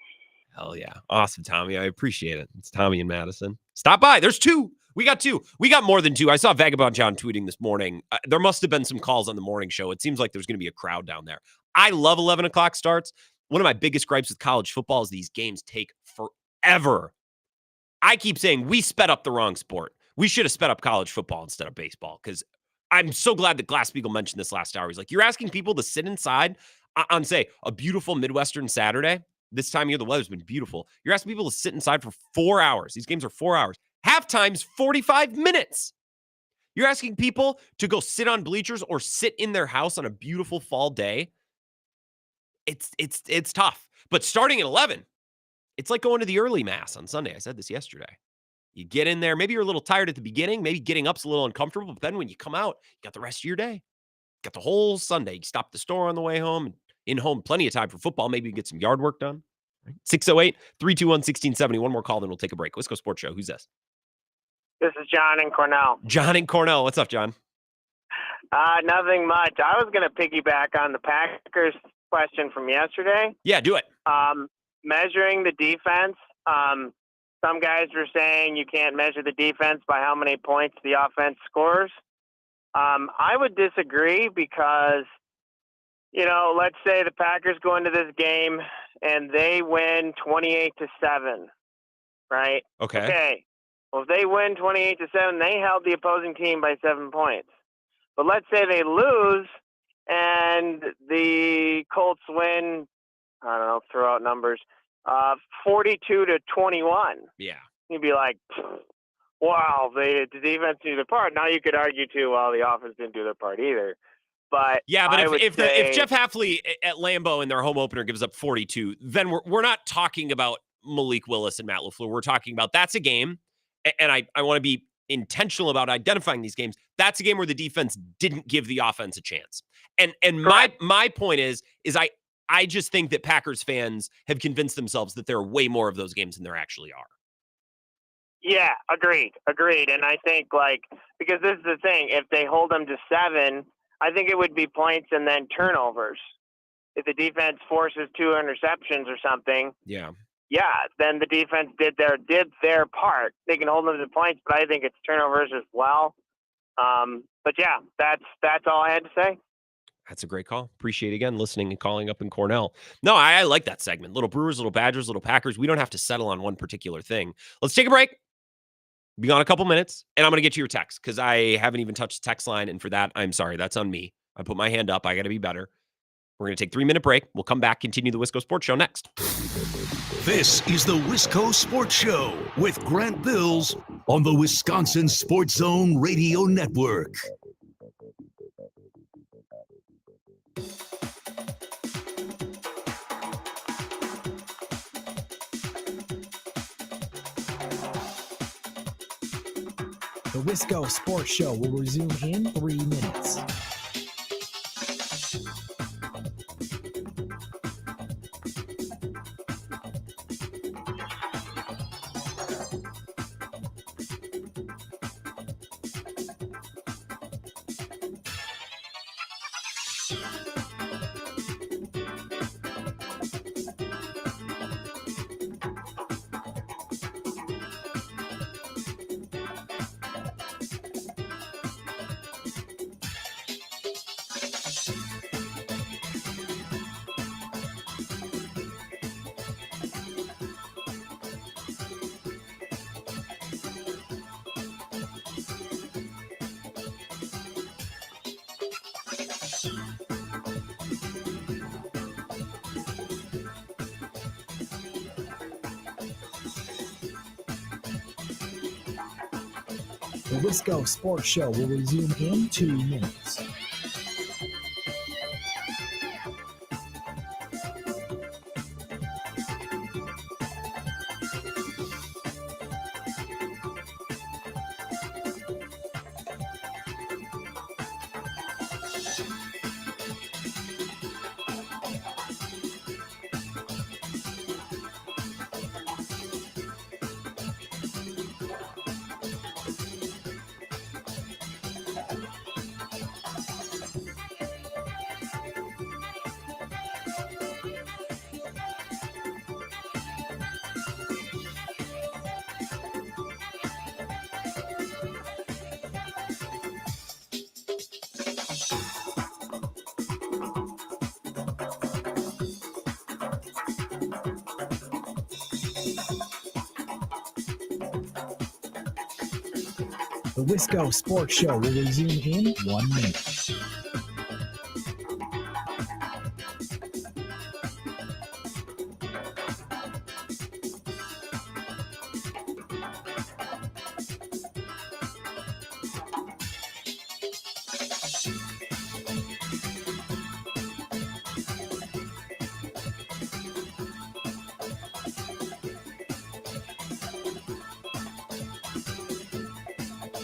Hell yeah. Awesome, Tommy. I appreciate it. It's Tommy and Madison. Stop by. There's 2. We got 2. We got more than 2. I saw Vagabond John tweeting this morning. There must have been some calls on the morning show. It seems like there's going to be a crowd down there. I love 11 o'clock starts. One of my biggest gripes with college football is these games take forever. I keep saying we sped up the wrong sport. We should have sped up college football instead of baseball, because I'm so glad that Glasspiegel mentioned this last hour. He's like, you're asking people to sit inside on, say, a beautiful Midwestern Saturday. This time of year, the weather's been beautiful. You're asking people to sit inside for 4 hours. These games are 4 hours. Halftime's 45 minutes. You're asking people to go sit on bleachers or sit in their house on a beautiful fall day. It's tough. But starting at 11, it's like going to the early mass on Sunday. I said this yesterday. You get in there. Maybe you're a little tired at the beginning. Maybe getting up's a little uncomfortable. But then when you come out, you got the rest of your day. You got the whole Sunday. You stop at the store on the way home. And in home, plenty of time for football. Maybe you get some yard work done. 608-321-1670. One more call, then we'll take a break. Wisco Sports Show. Who's this? This is John in Cornell. John in Cornell. What's up, John? Nothing much. I was going to piggyback on the Packers question from yesterday. Yeah, do it. Measuring the defense. Some guys were saying you can't measure the defense by how many points the offense scores. I would disagree because, let's say the Packers go into this game and they win 28-7, right? Okay. Well, if they win 28-7, they held the opposing team by 7 points. But let's say they lose and the Colts win, I don't know, throw out numbers, 42-21. Yeah. You'd be like, wow, the defense did their part. Now you could argue too, well, the offense didn't do their part either. But yeah, but if Jeff Hafley at Lambeau in their home opener gives up 42, then we're not talking about Malik Willis and Matt LaFleur. We're talking about that's a game, and I want to be intentional about identifying these games. That's a game where the defense didn't give the offense a chance. And my point is I just think that Packers fans have convinced themselves that there are way more of those games than there actually are. Yeah, agreed. And I think, because this is the thing, if they hold them to 7, I think it would be points and then turnovers. If the defense forces 2 interceptions or something, then the defense did their part. They can hold them to points, but I think it's turnovers as well. But yeah, that's all I had to say. That's a great call. Appreciate it again listening and calling up in Cornell. No, I like that segment. Little Brewers, little Badgers, little Packers. We don't have to settle on one particular thing. Let's take a break. Be gone a couple minutes, and I'm going to get to your text because I haven't even touched the text line, and for that, I'm sorry. That's on me. I put my hand up. I got to be better. We're going to take a 3-minute break. We'll come back, continue the Wisco Sports Show next. This is the Wisco Sports Show with Grant Bills on the Wisconsin Sports Zone Radio Network. The Wisco Sports Show will resume in 3 minutes. The Wisco Sports Show will resume in 2 minutes. The Wisco Sports Show will resume in 1 minute.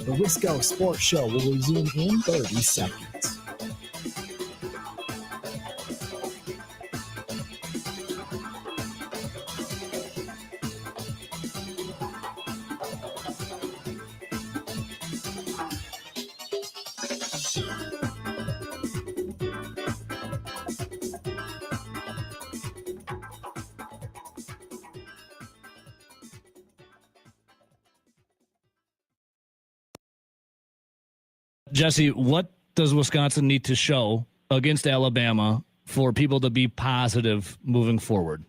The Wisco Sports Show will resume in 30 seconds. Jesse, what does Wisconsin need to show against Alabama for people to be positive moving forward?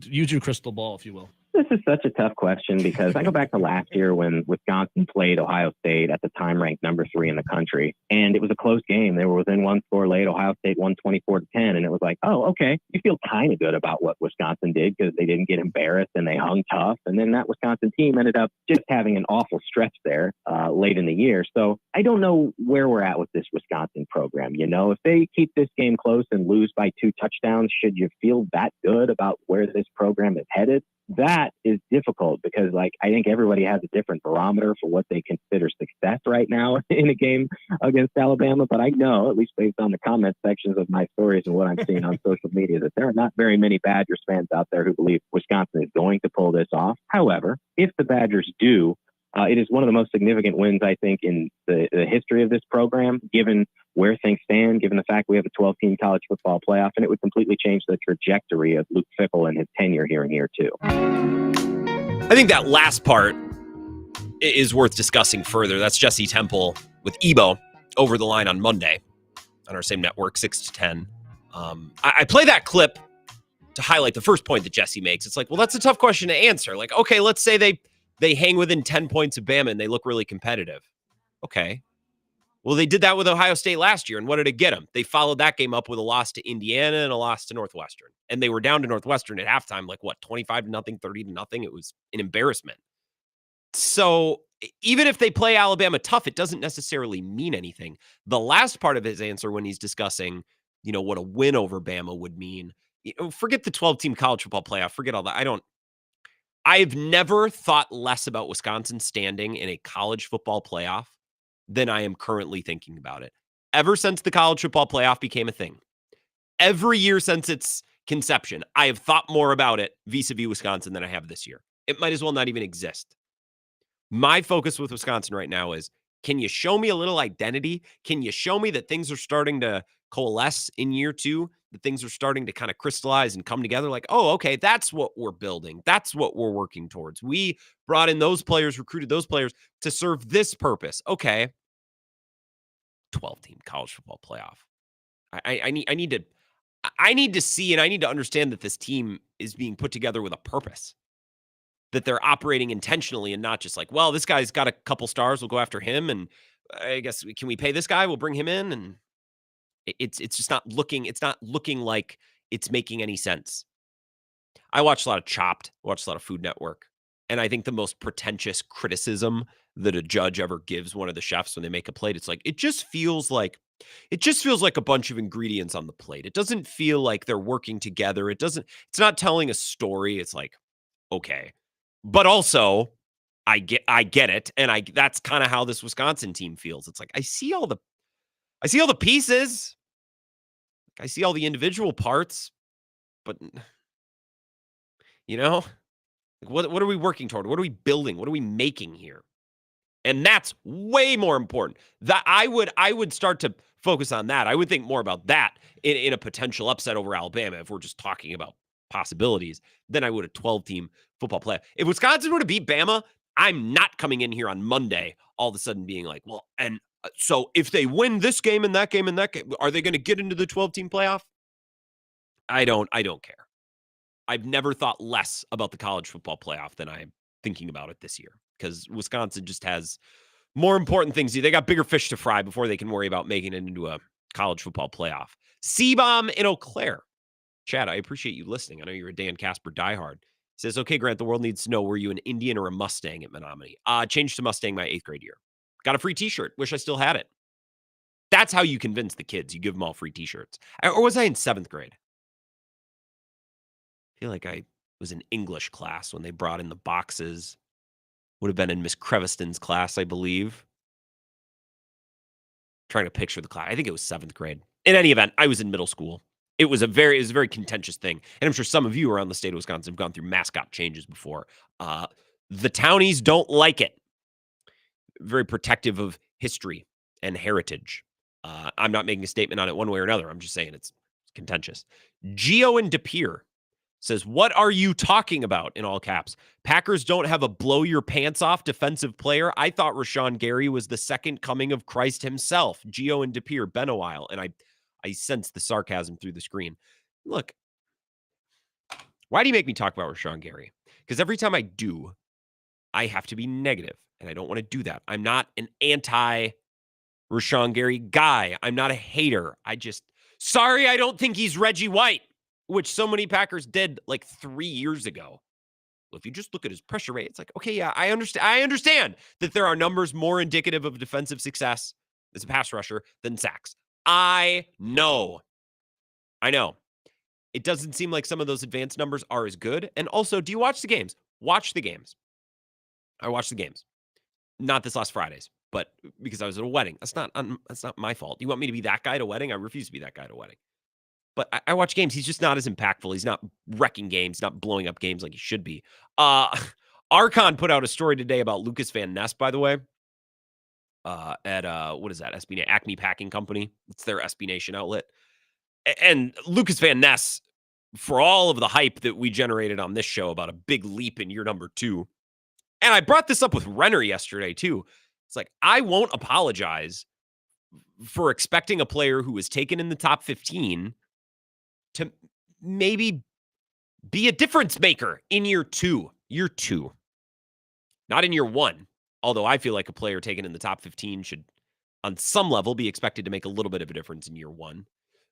Use your crystal ball, if you will. This is such a tough question because I go back to last year when Wisconsin played Ohio State, at the time ranked number 3 in the country. And it was a close game. They were within one score late. Ohio State won 24-10. And it was like, oh, okay. You feel kind of good about what Wisconsin did because they didn't get embarrassed and they hung tough. And then that Wisconsin team ended up just having an awful stretch there late in the year. So I don't know where we're at with this Wisconsin program. You know, if they keep this game close and lose by 2 touchdowns, should you feel that good about where this program is headed? That is difficult because, I think everybody has a different barometer for what they consider success right now in a game against Alabama. But I know, at least based on the comment sections of my stories and what I'm seeing on social media, that there are not very many Badgers fans out there who believe Wisconsin is going to pull this off. However, if the Badgers do, it is one of the most significant wins, I think, in the history of this program, given where things stand, given the fact we have a 12-team college football playoff, and it would completely change the trajectory of Luke Fickell and his tenure here in year 2. I think that last part is worth discussing further. That's Jesse Temple with Ebo over the line on Monday on our same network, 6 to 10. I play that clip to highlight the first point that Jesse makes. It's like, well, that's a tough question to answer. Like, okay, let's say they hang within 10 points of Bama and they look really competitive. Okay. Well, they did that with Ohio State last year, and what did it get them? They followed that game up with a loss to Indiana and a loss to Northwestern. And they were down to Northwestern at halftime, 25-0, 30-0. It was an embarrassment. So even if they play Alabama tough, it doesn't necessarily mean anything. The last part of his answer when he's discussing, what a win over Bama would mean, forget the 12-team college football playoff, forget all that. I've never thought less about Wisconsin standing in a college football playoff than I am currently thinking about it. Ever since the college football playoff became a thing, every year since its conception, I have thought more about it vis-a-vis Wisconsin than I have this year. It might as well not even exist. My focus with Wisconsin right now is, can you show me a little identity? Can you show me that things are starting to coalesce in year 2? That things are starting to kind of crystallize and come together like, oh, okay, that's what we're building. That's what we're working towards. We brought in those players, recruited those players to serve this purpose. Okay. 12-team college football playoff. I need to see and I need to understand that this team is being put together with a purpose. That they're operating intentionally and not just like, well, this guy's got a couple stars, we'll go after him. And I guess, can we pay this guy? We'll bring him in. And it's just not looking like it's making any sense. I watch a lot of Chopped, watch a lot of Food Network. And I think the most pretentious criticism that a judge ever gives one of the chefs when they make a plate, it's like, it just feels like a bunch of ingredients on the plate. It doesn't feel like they're working together. It's not telling a story. It's like, okay. But also, I get it. And that's kind of how this Wisconsin team feels. It's like, I see all the pieces. I see all the individual parts, but what are we working toward? What are we building? What are we making here? And that's way more important. That I would start to focus on that. I would think more about that in a potential upset over Alabama if we're just talking about possibilities than I would a 12-team football playoff. If Wisconsin were to beat Bama, I'm not coming in here on Monday all of a sudden being like, well, and so if they win this game and that game and that game, are they going to get into the 12-team playoff? I don't care. I've never thought less about the college football playoff than I'm thinking about it this year, because Wisconsin just has more important things. They got bigger fish to fry before they can worry about making it into a college football playoff. C-Bomb in Eau Claire. Chad, I appreciate you listening. I know you're a Dan Casper diehard. Says, okay, Grant, the world needs to know, were you an Indian or a Mustang at Menominee? Changed to Mustang my 8th grade year. Got a free t-shirt. Wish I still had it. That's how you convince the kids. You give them all free t-shirts. Or was I in 7th grade? I feel like I was in English class when they brought in the boxes. Would have been in Miss Creviston's class, I believe. Trying to picture the class. I think it was 7th grade. In any event, I was in middle school. It was a very contentious thing. And I'm sure some of you around the state of Wisconsin have gone through mascot changes before. The townies don't like it. Very protective of history and heritage. I'm not making a statement on it one way or another. I'm just saying it's contentious. Geo in De Pere says, what are you talking about, in all caps? Packers don't have a blow-your-pants-off defensive player. I thought Rashawn Gary was the second coming of Christ himself. Geo and De Pere, been a while. And I sense the sarcasm through the screen. Look, why do you make me talk about Rashawn Gary? Because every time I do, I have to be negative, and I don't want to do that. I'm not an anti-Rashawn Gary guy. I'm not a hater. Sorry, I don't think he's Reggie White, which so many Packers did like 3 years ago. Well, if you just look at his pressure rate, it's like, okay, yeah, I understand that there are numbers more indicative of defensive success as a pass rusher than sacks. I know. It doesn't seem like some of those advanced numbers are as good. And also, do you watch the games? Watch the games. I watched the games. Not this last Friday's, but because I was at a wedding. That's not my fault. You want me to be that guy at a wedding? I refuse to be that guy at a wedding. But I watch games. He's just not as impactful. He's not wrecking games, not blowing up games like he should be. Archon put out a story today about Lucas Van Ness, by the way, at what is that? SB Acme Packing Company. It's their SB Nation outlet. And Lucas Van Ness, for all of the hype that we generated on this show about a big leap in year number 2. And I brought this up with Renner yesterday, too. It's like, I won't apologize for expecting a player who was taken in the top 15 to maybe be a difference maker in year 2. Year 2. Not in year 1. Although I feel like a player taken in the top 15 should, on some level, be expected to make a little bit of a difference in year 1.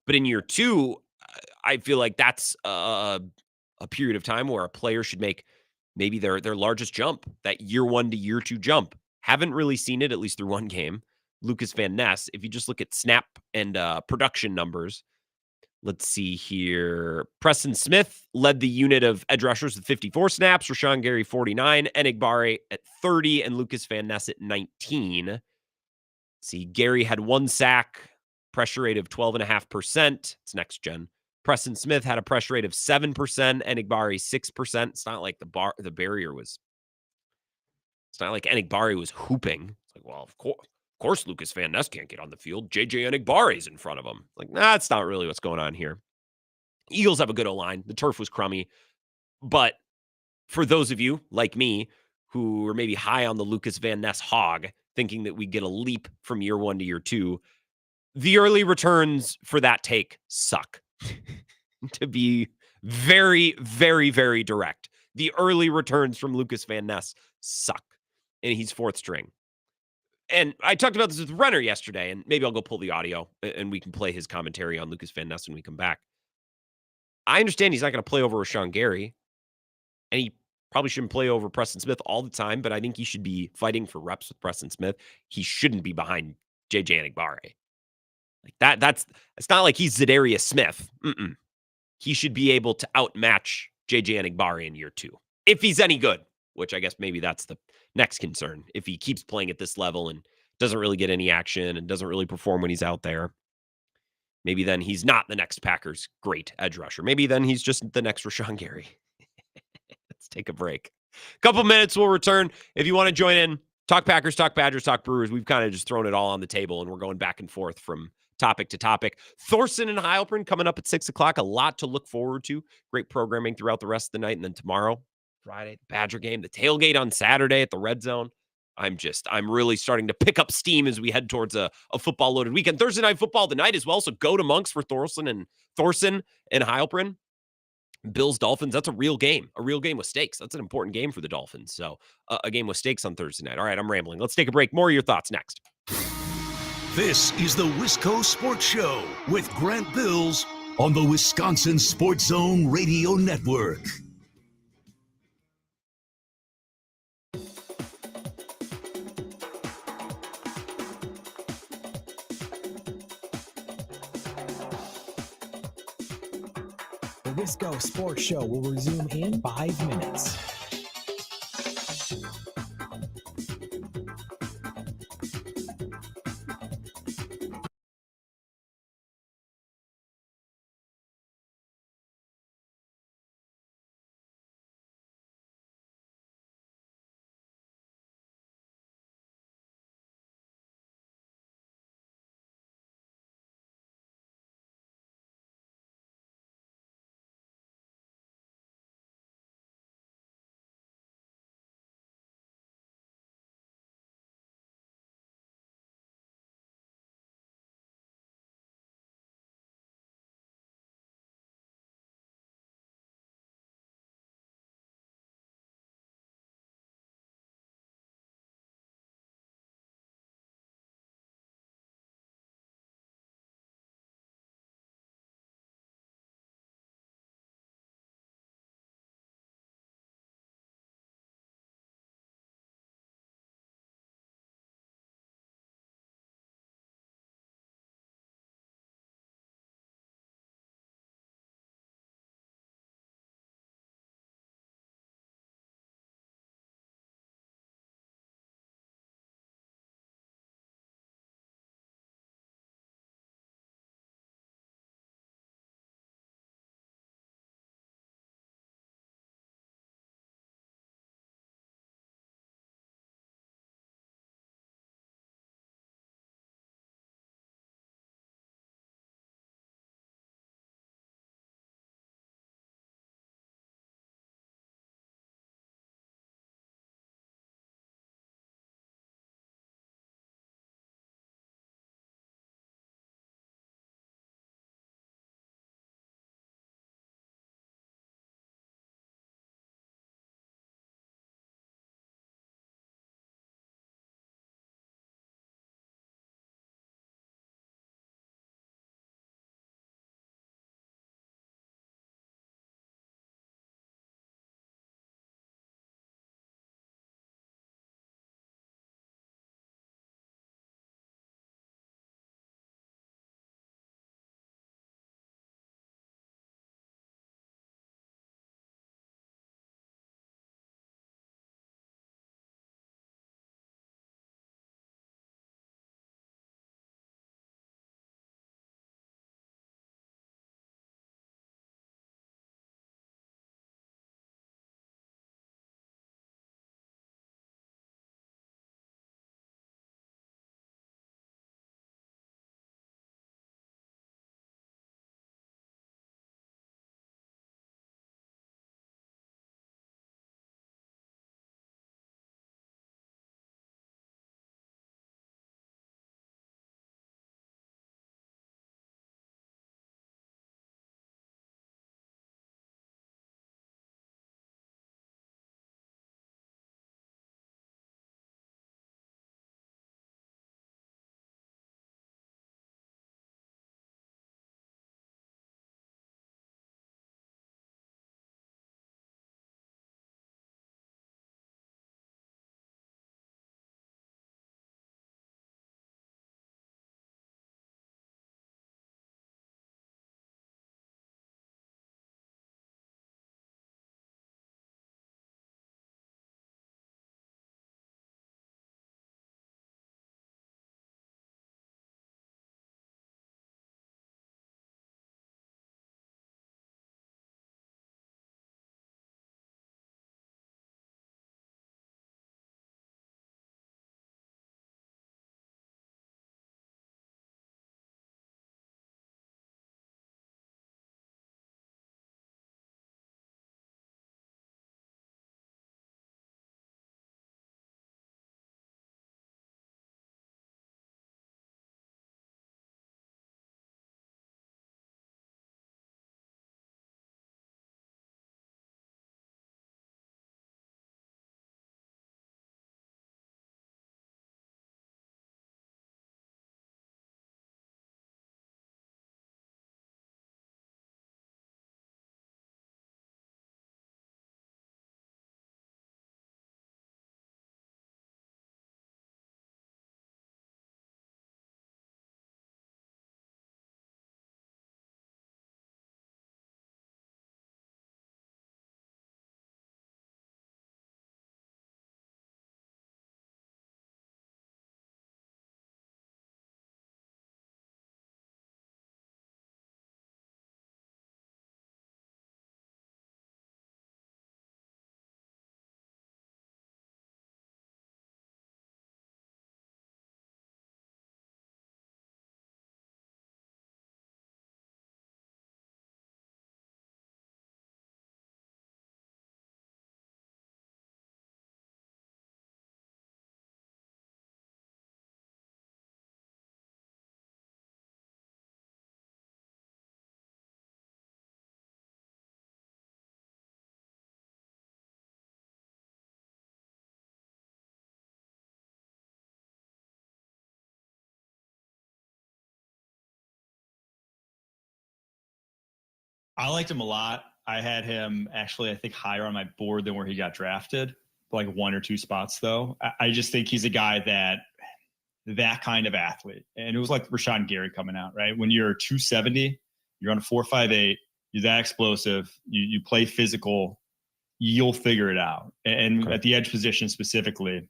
But in year 2, I feel like that's a period of time where a player should make maybe their largest jump, that year 1 to year 2 jump. Haven't really seen it, at least through one game. Lucas Van Ness, if you just look at snap and production numbers, let's see here. Preston Smith led the unit of edge rushers with 54 snaps, Rashawn Gary 49, Enigbare at 30, and Lucas Van Ness at 19. Let's see, Gary had 1 sack, pressure rate of 12.5%. It's next gen. Preston Smith had a pressure rate of 7%, Enigbare 6%. It's not like the barrier was. It's not like Enigbare was hooping. It's like, well, of course Lucas Van Ness can't get on the field. JJ Enigbare's in front of him. Like, nah, that's not really what's going on here. Eagles have a good O-line. The turf was crummy. But for those of you like me who are maybe high on the Lucas Van Ness hog, thinking that we get a leap from year 1 to year 2, the early returns for that take suck. To be very, very, very direct. The early returns from Lucas Van Ness suck. And he's 4th string. And I talked about this with Renner yesterday, and maybe I'll go pull the audio and we can play his commentary on Lucas Van Ness when we come back. I understand he's not going to play over Rashawn Gary, and he Probably shouldn't play over Preston Smith all the time, but I think he should be fighting for reps with Preston Smith. He shouldn't be behind JJ Anigbare. Like that's it's not like he's Zadarius Smith. He should be able to outmatch JJ Anigbare in year 2 if he's any good, which I guess maybe that's the next concern. If he keeps playing at this level and doesn't really get any action and doesn't really perform when he's out there, maybe then he's not the next Packers great edge rusher. Maybe then he's just the next Rashawn Gary. Let's take a break. Couple minutes, we'll return. If you want to join in, talk Packers, talk Badgers, talk Brewers. We've kind of just thrown it all on the table, and we're going back and forth from topic to topic. Thorson and Heilprin coming up at 6 o'clock. A lot to look forward to. Great programming throughout the rest of the night. And then tomorrow, Friday, the Badger game, the tailgate on Saturday at the Red Zone. I'm really starting to pick up steam as we head towards a football-loaded weekend. Thursday night football tonight as well, so go to Monks for Thorson and Heilprin. Bills Dolphins, that's a real game with stakes. That's an important game for the Dolphins. So a game with stakes on Thursday night. All right, I'm rambling. Let's take a break. More of your thoughts next. This is the Wisco Sports Show with Grant Bills on the Wisconsin Sports Zone Radio Network. The Wisco Sports Show will resume in 5 minutes. I liked him a lot. I had him actually, I think, higher on my board than where he got drafted, like 1 or 2 spots, though. I just think he's a guy that kind of athlete. And it was like Rashawn Gary coming out, right? When you're 270, you're on a 4.58, you're that explosive, you play physical, you'll figure it out. And at the edge position specifically,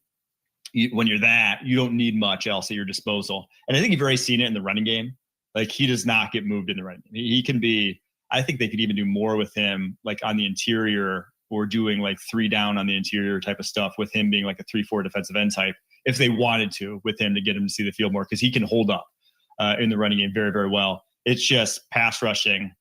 when you're that, you don't need much else at your disposal. And I think you've already seen it in the running game. Like, he does not get moved in the running game. He can be, I think they could even do more with him, like on the interior, or doing like 3 down on the interior type of stuff with him being like a 3-4 defensive end type, if they wanted to, with him to get him to see the field more, because he can hold up in the running game very, very well. It's just pass rushing,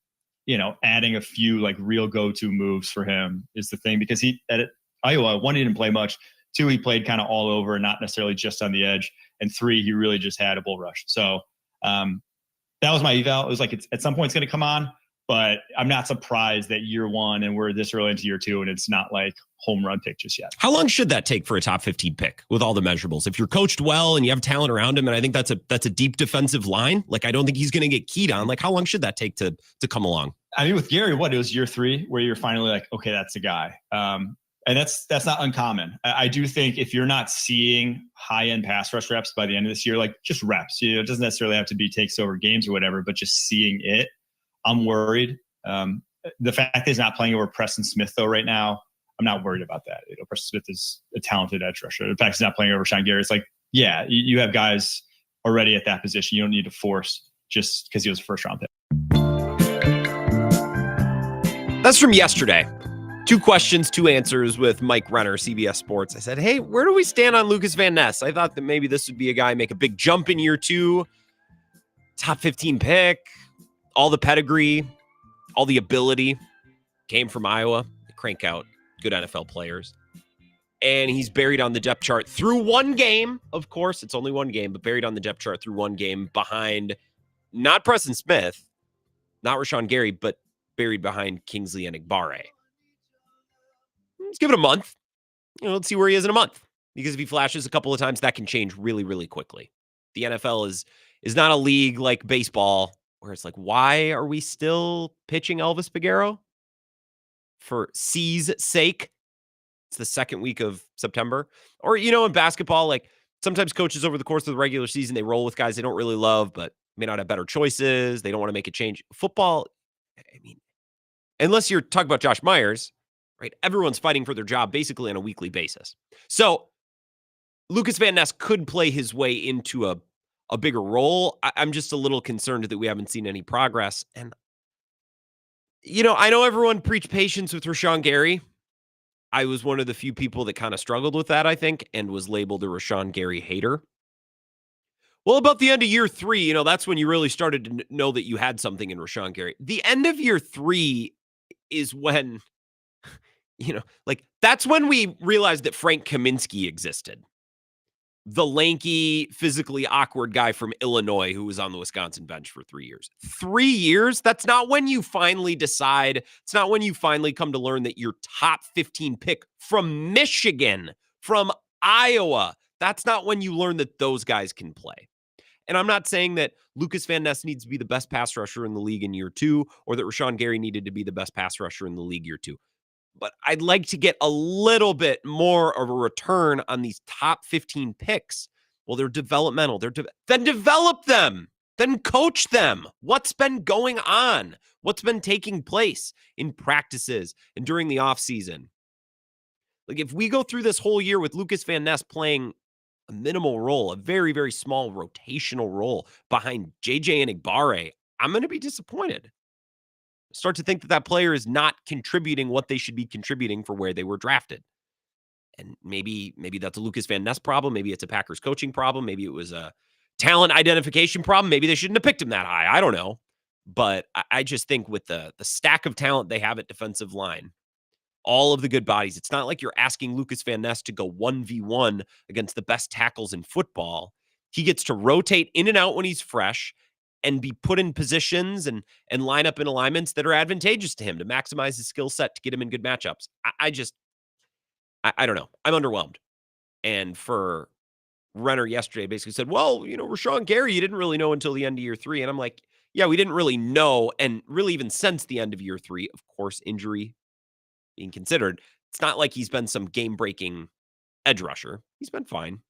adding a few like real go-to moves for him is the thing, because he at Iowa, 1, he didn't play much. 2, he played kind of all over, not necessarily just on the edge. And 3, he really just had a bull rush. So that was my eval. It was like, at some point it's going to come on, but I'm not surprised that year 1 and we're this early into year 2 and it's not like home run pick just yet. How long should that take for a top 15 pick with all the measurables? If you're coached well and you have talent around him, and I think that's a deep defensive line, like I don't think he's going to get keyed on. Like, how long should that take to come along? I mean, with Gary, it was year 3 where you're finally like, okay, that's the guy. And that's not uncommon. I do think if you're not seeing high-end pass rush reps by the end of this year, like just reps, it doesn't necessarily have to be takes over games or whatever, but just seeing it, I'm worried. The fact that he's not playing over Preston Smith, though, right now, I'm not worried about that. Preston Smith is a talented edge rusher. The fact he's not playing over Sean Gary, it's like, yeah, you have guys already at that position. You don't need to force just because he was a first-round pick. That's from yesterday. 2 questions, 2 answers with Mike Renner, CBS Sports. I said, hey, where do we stand on Lucas Van Ness? I thought that maybe this would be a guy make a big jump in year 2, top 15 pick, all the pedigree, all the ability came from Iowa. They crank out good NFL players. And he's buried on the depth chart through 1 game. Of course, it's only 1 game, but buried on the depth chart through 1 game behind not Preston Smith, not Rashawn Gary, but buried behind Kingsley Enagbare. Let's give it a month. Let's see where he is in a month. Because if he flashes a couple of times, that can change really, really quickly. The NFL is not a league like baseball where it's like, why are we still pitching Elvis Peguero? For C's sake. It's the 2nd week of September. Or, in basketball, like sometimes coaches over the course of the regular season, they roll with guys they don't really love, but may not have better choices. They don't want to make a change. Football, I mean, unless you're talking about Josh Myers, right? Everyone's fighting for their job basically on a weekly basis. So Lucas Van Ness could play his way into a bigger role. I'm just a little concerned that we haven't seen any progress. And, I know everyone preached patience with Rashawn Gary. I was one of the few people that kind of struggled with that, I think, and was labeled a Rashawn Gary hater. Well, about the end of year 3, that's when you really started to know that you had something in Rashawn Gary. The end of year 3 is when, that's when we realized that Frank Kaminsky existed. The lanky, physically awkward guy from Illinois who was on the Wisconsin bench for 3 years. 3 years? That's not when you finally decide. It's not when you finally come to learn that your top 15 pick from Michigan, from Iowa, that's not when you learn that those guys can play. And I'm not saying that Lucas Van Ness needs to be the best pass rusher in the league in year 2, or that Rashawn Gary needed to be the best pass rusher in the league year 2. But I'd like to get a little bit more of a return on these top 15 picks. Well, they're developmental. Then develop them. Then coach them. What's been going on? What's been taking place in practices and during the offseason? Like, if we go through this whole year with Lucas Van Ness playing a minimal role, a very, very small rotational role behind JJ Enagbare, I'm going to be disappointed. Start to think that player is not contributing what they should be contributing for where they were drafted. And maybe that's a Lucas Van Ness problem. Maybe it's a Packers coaching problem. Maybe it was a talent identification problem. Maybe they shouldn't have picked him that high. I don't know. But I just think with the stack of talent they have at defensive line, all of the good bodies, it's not like you're asking Lucas Van Ness to go 1v1 against the best tackles in football. He gets to rotate in and out when he's fresh and be put in positions and line up in alignments that are advantageous to him to maximize his skill set to get him in good matchups. I don't know. I'm underwhelmed. And for Renner yesterday basically said, well, Rashawn Gary, you didn't really know until the end of year 3. And I'm like, yeah, we didn't really know, and really even since the end of year 3, of course, injury being considered, it's not like he's been some game-breaking edge rusher. He's been fine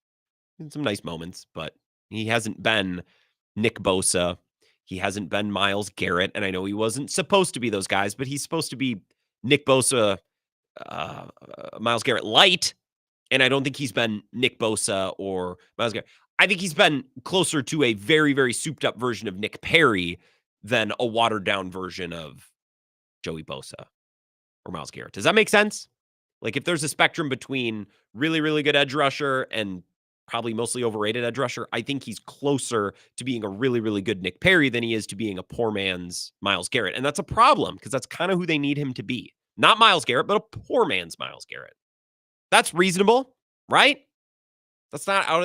in some nice moments, but he hasn't been Nick Bosa. He hasn't been Myles Garrett, and I know he wasn't supposed to be those guys, but he's supposed to be Nick Bosa, Myles Garrett light, and I don't think he's been Nick Bosa or Myles Garrett. I think he's been closer to a very, very souped-up version of Nick Perry than a watered-down version of Joey Bosa or Myles Garrett. Does that make sense? Like, if there's a spectrum between really, really good edge rusher and probably mostly overrated edge rusher, I think he's closer to being a really, really good Nick Perry than he is to being a poor man's Myles Garrett. And that's a problem because that's kind of who they need him to be. Not Myles Garrett, but a poor man's Myles Garrett. That's reasonable, right? That's not out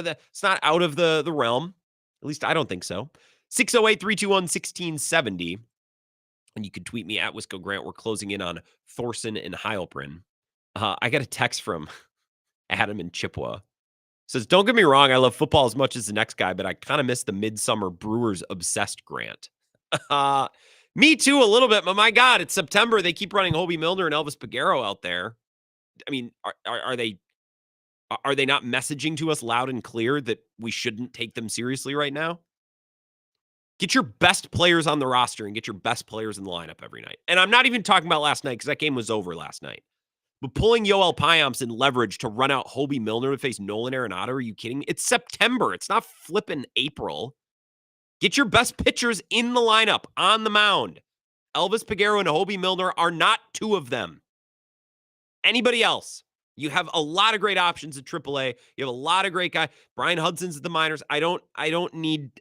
of the realm. At least I don't think so. 608-321-1670. And you can tweet me at Wisco Grant. We're closing in on Thorson and Heilprin. I got a text from Adam in Chippewa. Says, don't get me wrong, I love football as much as the next guy, but I kind of miss the midsummer Brewers obsessed Grant. Me too, a little bit, but my God, it's September. They keep running Hobie Milner and Elvis Peguero out there. I mean, are they not messaging to us loud and clear that we shouldn't take them seriously right now? Get your best players on the roster and get your best players in the lineup every night. And I'm not even talking about last night because that game was over last night. But pulling Yoel Payamps in leverage to run out Hobie Milner to face Nolan Arenado, are you kidding me? It's September. It's not flipping April. Get your best pitchers in the lineup, on the mound. Elvis Peguero and Hobie Milner are not two of them. Anybody else? You have a lot of great options at AAA. You have a lot of great guys. Brian Hudson's at the minors. I don't need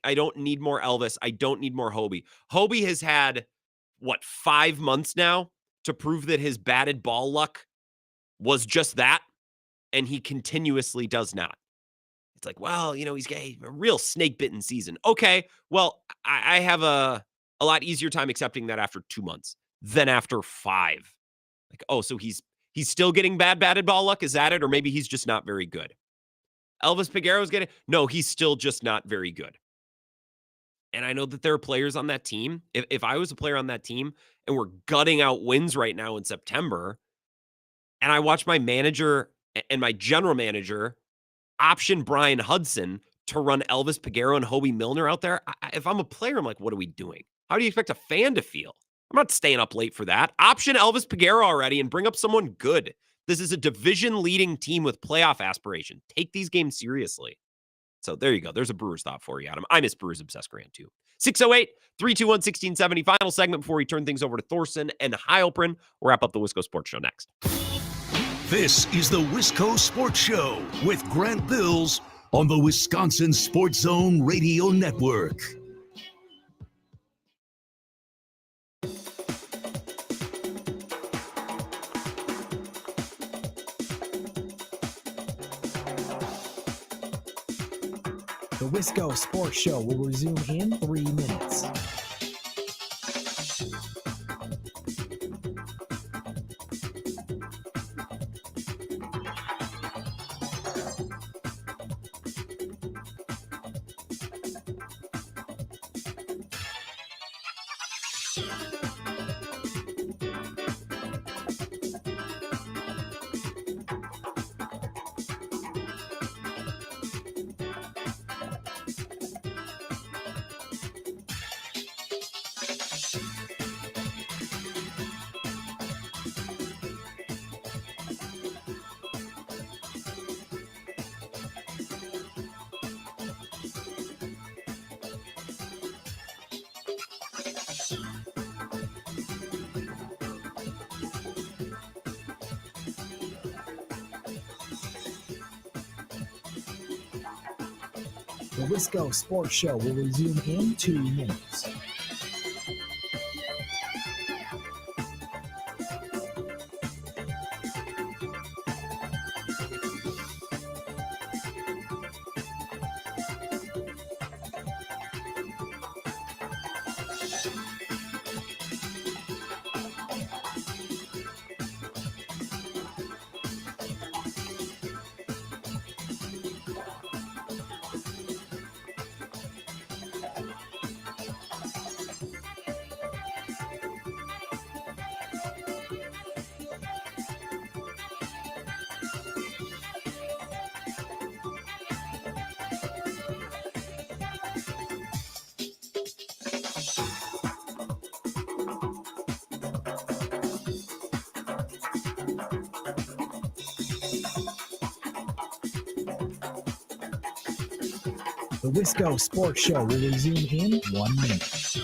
more Elvis. I don't need more Hobie. Hobie has had 5 months now to prove that his batted ball luck was just that, and he continuously does not. It's like, well, he's got a real snake-bitten season. Okay, well, I have a lot easier time accepting that after 2 months than after 5. Like, oh, so he's still getting bad batted ball luck? Is that it? Or maybe he's just not very good. Elvis Peguero's no, he's still just not very good. And I know that there are players on that team. If I was a player on that team and we're gutting out wins right now in September, and I watch my manager and my general manager option Brian Hudson to run Elvis Peguero and Hobie Milner out there, if I'm a player, I'm like, what are we doing? How do you expect a fan to feel? I'm not staying up late for that. Option Elvis Peguero already and bring up someone good. This is a division-leading team with playoff aspiration. Take these games seriously. So there you go. There's a Brewers thought for you, Adam. I miss Brewers obsessed Grant too. 608-321-1670. Final segment before we turn things over to Thorson and Heilprin. We'll wrap up the Wisco Sports Show next. This is the Wisco Sports Show with Grant Bills on the Wisconsin Sports Zone Radio Network. The Wisco Sports Show will resume in 3 minutes. The Wisco Sports Show will resume in 2 minutes. The Wisco Sports Show will resume in 1 minute.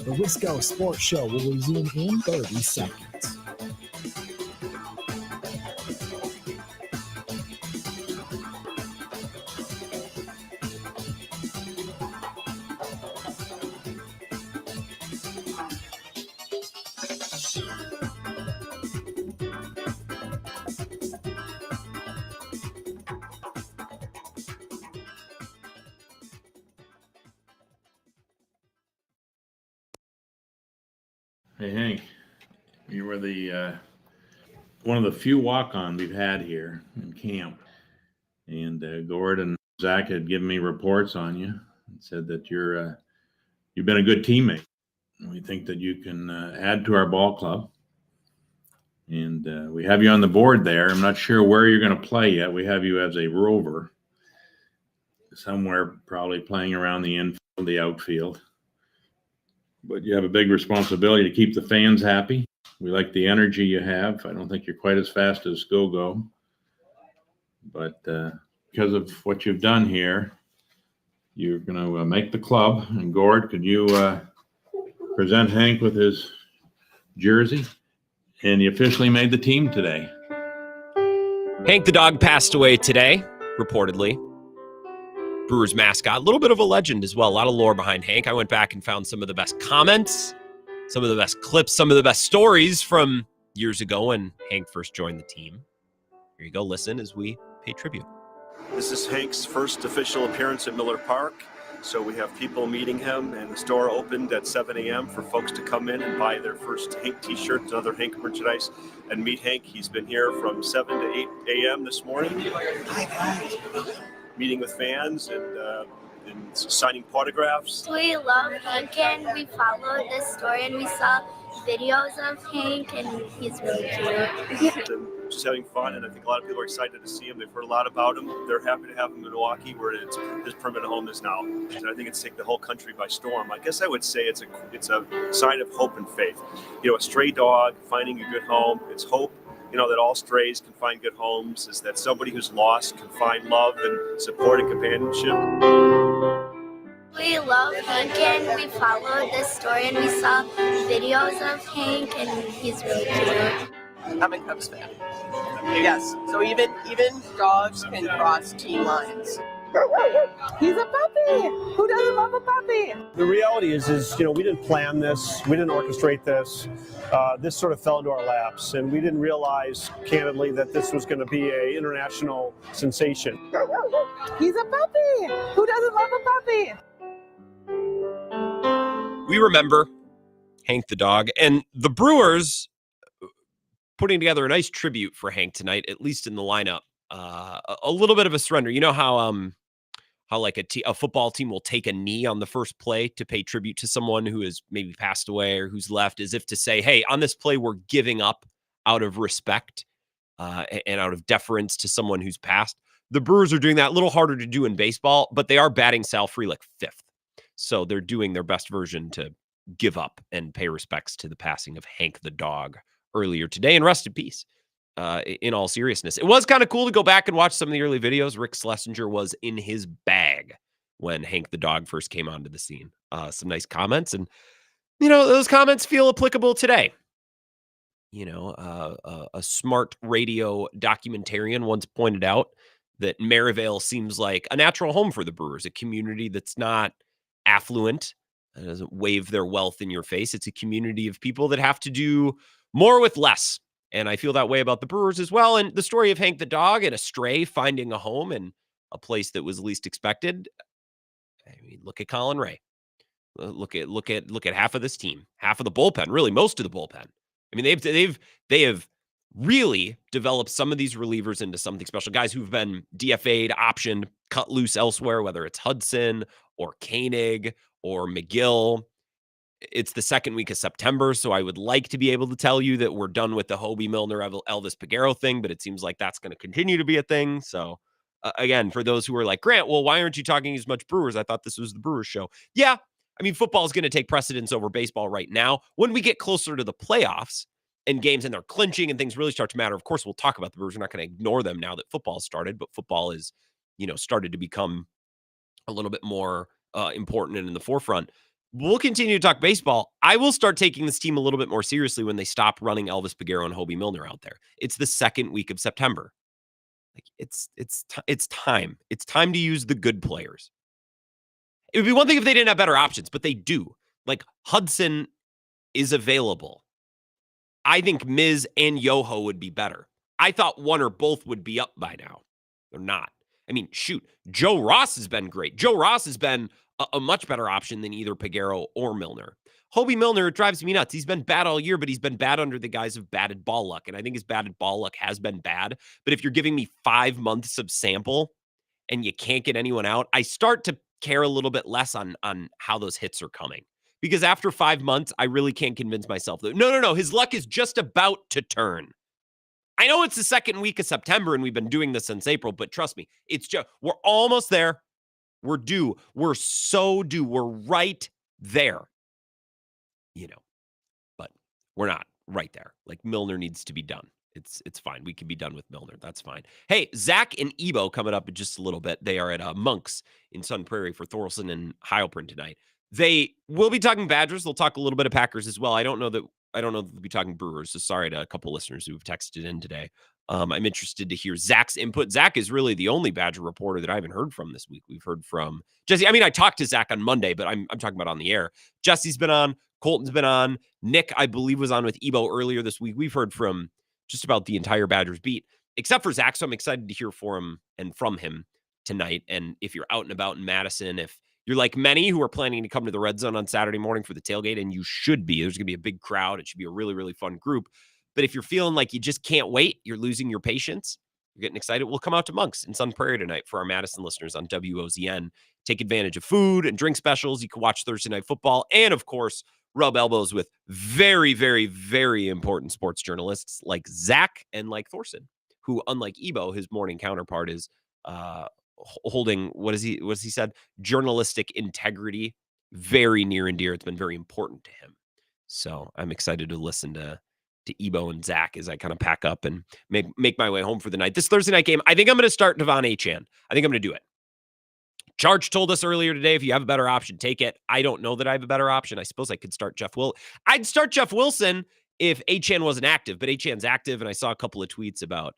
The Wisco Sports Show will resume in 30 seconds. Hey, Hank, you were the one of the few walk-on we've had here in camp. And Gord and Zach had given me reports on you and said that you've been a good teammate. We think that you can add to our ball club. And we have you on the board there. I'm not sure where you're going to play yet. We have you as a rover somewhere, probably playing around the infield, the outfield. But you have a big responsibility to keep the fans happy. We like the energy you have. I don't think you're quite as fast as Go-Go. But because of what you've done here, you're going to make the club. And Gord, could you present Hank with his jersey? And he officially made the team today. Hank the dog passed away today, reportedly. Brewers mascot, a little bit of a legend as well. A lot of lore behind Hank. I went back and found some of the best comments, some of the best clips, some of the best stories from years ago when Hank first joined the team. Here you go. Listen as we pay tribute. This is Hank's first official appearance at Miller Park. So we have people meeting him, and the store opened at 7 a.m. for folks to come in and buy their first Hank t-shirts and other Hank merchandise and meet Hank. He's been here from 7 to 8 a.m. this morning. Meeting with fans and signing autographs. We love Hank and we followed this story and we saw videos of Hank and he's really cute. And just having fun, and I think a lot of people are excited to see him. They've heard a lot about him. They're happy to have him in Milwaukee, where his permanent home is now. And I think it's taken the whole country by storm. I guess I would say it's a sign of hope and faith. You know, a stray dog finding a good home. It's hope. You know, that all strays can find good homes, is that somebody who's lost can find love and support and companionship. We love Hank and we followed this story and we saw videos of Hank and he's really cute. I'm a Cubs fan. Yes. So even dogs can cross team lines. He's a puppy. Who doesn't love a puppy? The reality is we didn't plan this. We didn't orchestrate this. This sort of fell into our laps, and we didn't realize, candidly, that this was going to be an international sensation. He's a puppy. Who doesn't love a puppy? We remember Hank the dog, and the Brewers putting together a nice tribute for Hank tonight, at least in the lineup. A little bit of a surrender. You know how like a football team will take a knee on the first play to pay tribute to someone who has maybe passed away or who's left, as if to say, hey, on this play, we're giving up out of respect and out of deference to someone who's passed. The Brewers are doing that. A little harder to do in baseball, but they are batting Sal Free like fifth. So they're doing their best version to give up and pay respects to the passing of Hank the dog earlier today, and rest in peace. In all seriousness, it was kind of cool to go back and watch some of the early videos. Rick Schlesinger was in his bag when Hank the dog first came onto the scene. Some nice comments, and those comments feel applicable today. A smart radio documentarian once pointed out that Maryvale seems like a natural home for the Brewers, a community that's not affluent, doesn't wave their wealth in your face. It's a community of people that have to do more with less. And I feel that way about the Brewers as well. And the story of Hank the dog and a stray finding a home in a place that was least expected. I mean, look at Colin Ray. Look at half of this team, half of the bullpen, really most of the bullpen. I mean, they have really developed some of these relievers into something special. Guys who've been DFA'd, optioned, cut loose elsewhere, whether it's Hudson or Koenig or McGill. It's the second week of September, so I would like to be able to tell you that we're done with the Hobie Milner, Elvis Peguero thing, but it seems like that's going to continue to be a thing. So, again, for those who are like, Grant, well, why aren't you talking as much Brewers? I thought this was the Brewers show. Yeah, I mean, football is going to take precedence over baseball right now. When we get closer to the playoffs and games and they're clinching and things really start to matter, of course, we'll talk about the Brewers. We're not going to ignore them now that football started, but football is, started to become a little bit more important and in the forefront. We'll continue to talk baseball. I will start taking this team a little bit more seriously when they stop running Elvis Peguero and Hobie Milner out there. It's the second week of September. Like it's time. It's time to use the good players. It would be one thing if they didn't have better options, but they do. Like Hudson is available. I think Miz and Yoho would be better. I thought one or both would be up by now. They're not. I mean, shoot, Joe Ross has been great. Joe Ross has been a much better option than either Peguero or Milner. Hobie Milner, it drives me nuts. He's been bad all year, but he's been bad under the guise of batted ball luck. And I think his batted ball luck has been bad. But if you're giving me 5 months of sample and you can't get anyone out, I start to care a little bit less on how those hits are coming. Because after 5 months, I really can't convince myself that, no, his luck is just about to turn. I know it's the second week of September and we've been doing this since April, but trust me, we're almost there. We're due. We're so due. We're right there. But we're not right there. Like Milner needs to be done. It's fine. We can be done with Milner. That's fine. Hey, Zach and Ebo coming up in just a little bit. They are at Monk's in Sun Prairie for Thorson and Heilprin tonight. They will be talking Badgers. They'll talk a little bit of Packers as well. I don't know that they'll be talking Brewers. So sorry to a couple listeners who've texted in today. I'm interested to hear Zach's input. Zach is really the only Badger reporter that I haven't heard from this week. We've heard from Jesse. I mean, I talked to Zach on Monday, but I'm talking about on the air. Jesse's been on. Colton's been on. Nick, I believe, was on with Ebo earlier this week. We've heard from just about the entire Badgers beat, except for Zach. So I'm excited to hear from him tonight. And if you're out and about in Madison, if you're like many who are planning to come to the Red Zone on Saturday morning for the tailgate, and you should be, there's going to be a big crowd. It should be a really, really fun group. But if you're feeling like you just can't wait, you're losing your patience, you're getting excited, we'll come out to Monk's in Sun Prairie tonight for our Madison listeners on WOZN. Take advantage of food and drink specials. You can watch Thursday Night Football and, of course, rub elbows with very, very, very important sports journalists like Zach and like Thorson, who, unlike Ebo, his morning counterpart is holding, what has he said? Journalistic integrity very near and dear. It's been very important to him. So I'm excited to listen to Ebo and Zach as I kind of pack up and make my way home for the night. This Thursday night game, I think I'm going to start Devon Achane. I think I'm going to do it. Charge told us earlier today, if you have a better option, take it. I don't know that I have a better option. I suppose I could start Jeff Wilson. I'd start Jeff Wilson if Achane wasn't active, but Achane's active, and I saw a couple of tweets about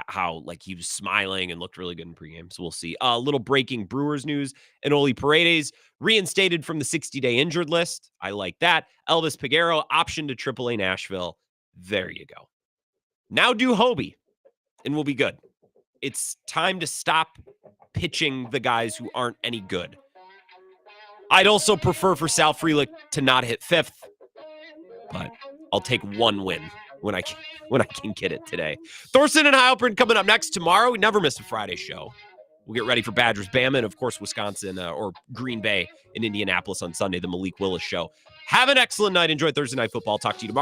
how like he was smiling and looked really good in pregame. So we'll see. A little breaking Brewers news. And Oli Paredes reinstated from the 60-day injured list. I like that. Elvis Peguero option to AAA Nashville. There you go. Now do Hobie, and we'll be good. It's time to stop pitching the guys who aren't any good. I'd also prefer for Sal Frelick to not hit fifth, but I'll take one win when I can get it today. Thorson and Heilprin coming up next tomorrow. We never miss a Friday show. We'll get ready for Badgers, Bama, and of course Wisconsin or Green Bay in Indianapolis on Sunday, the Malik Willis Show. Have an excellent night. Enjoy Thursday Night Football. Talk to you tomorrow.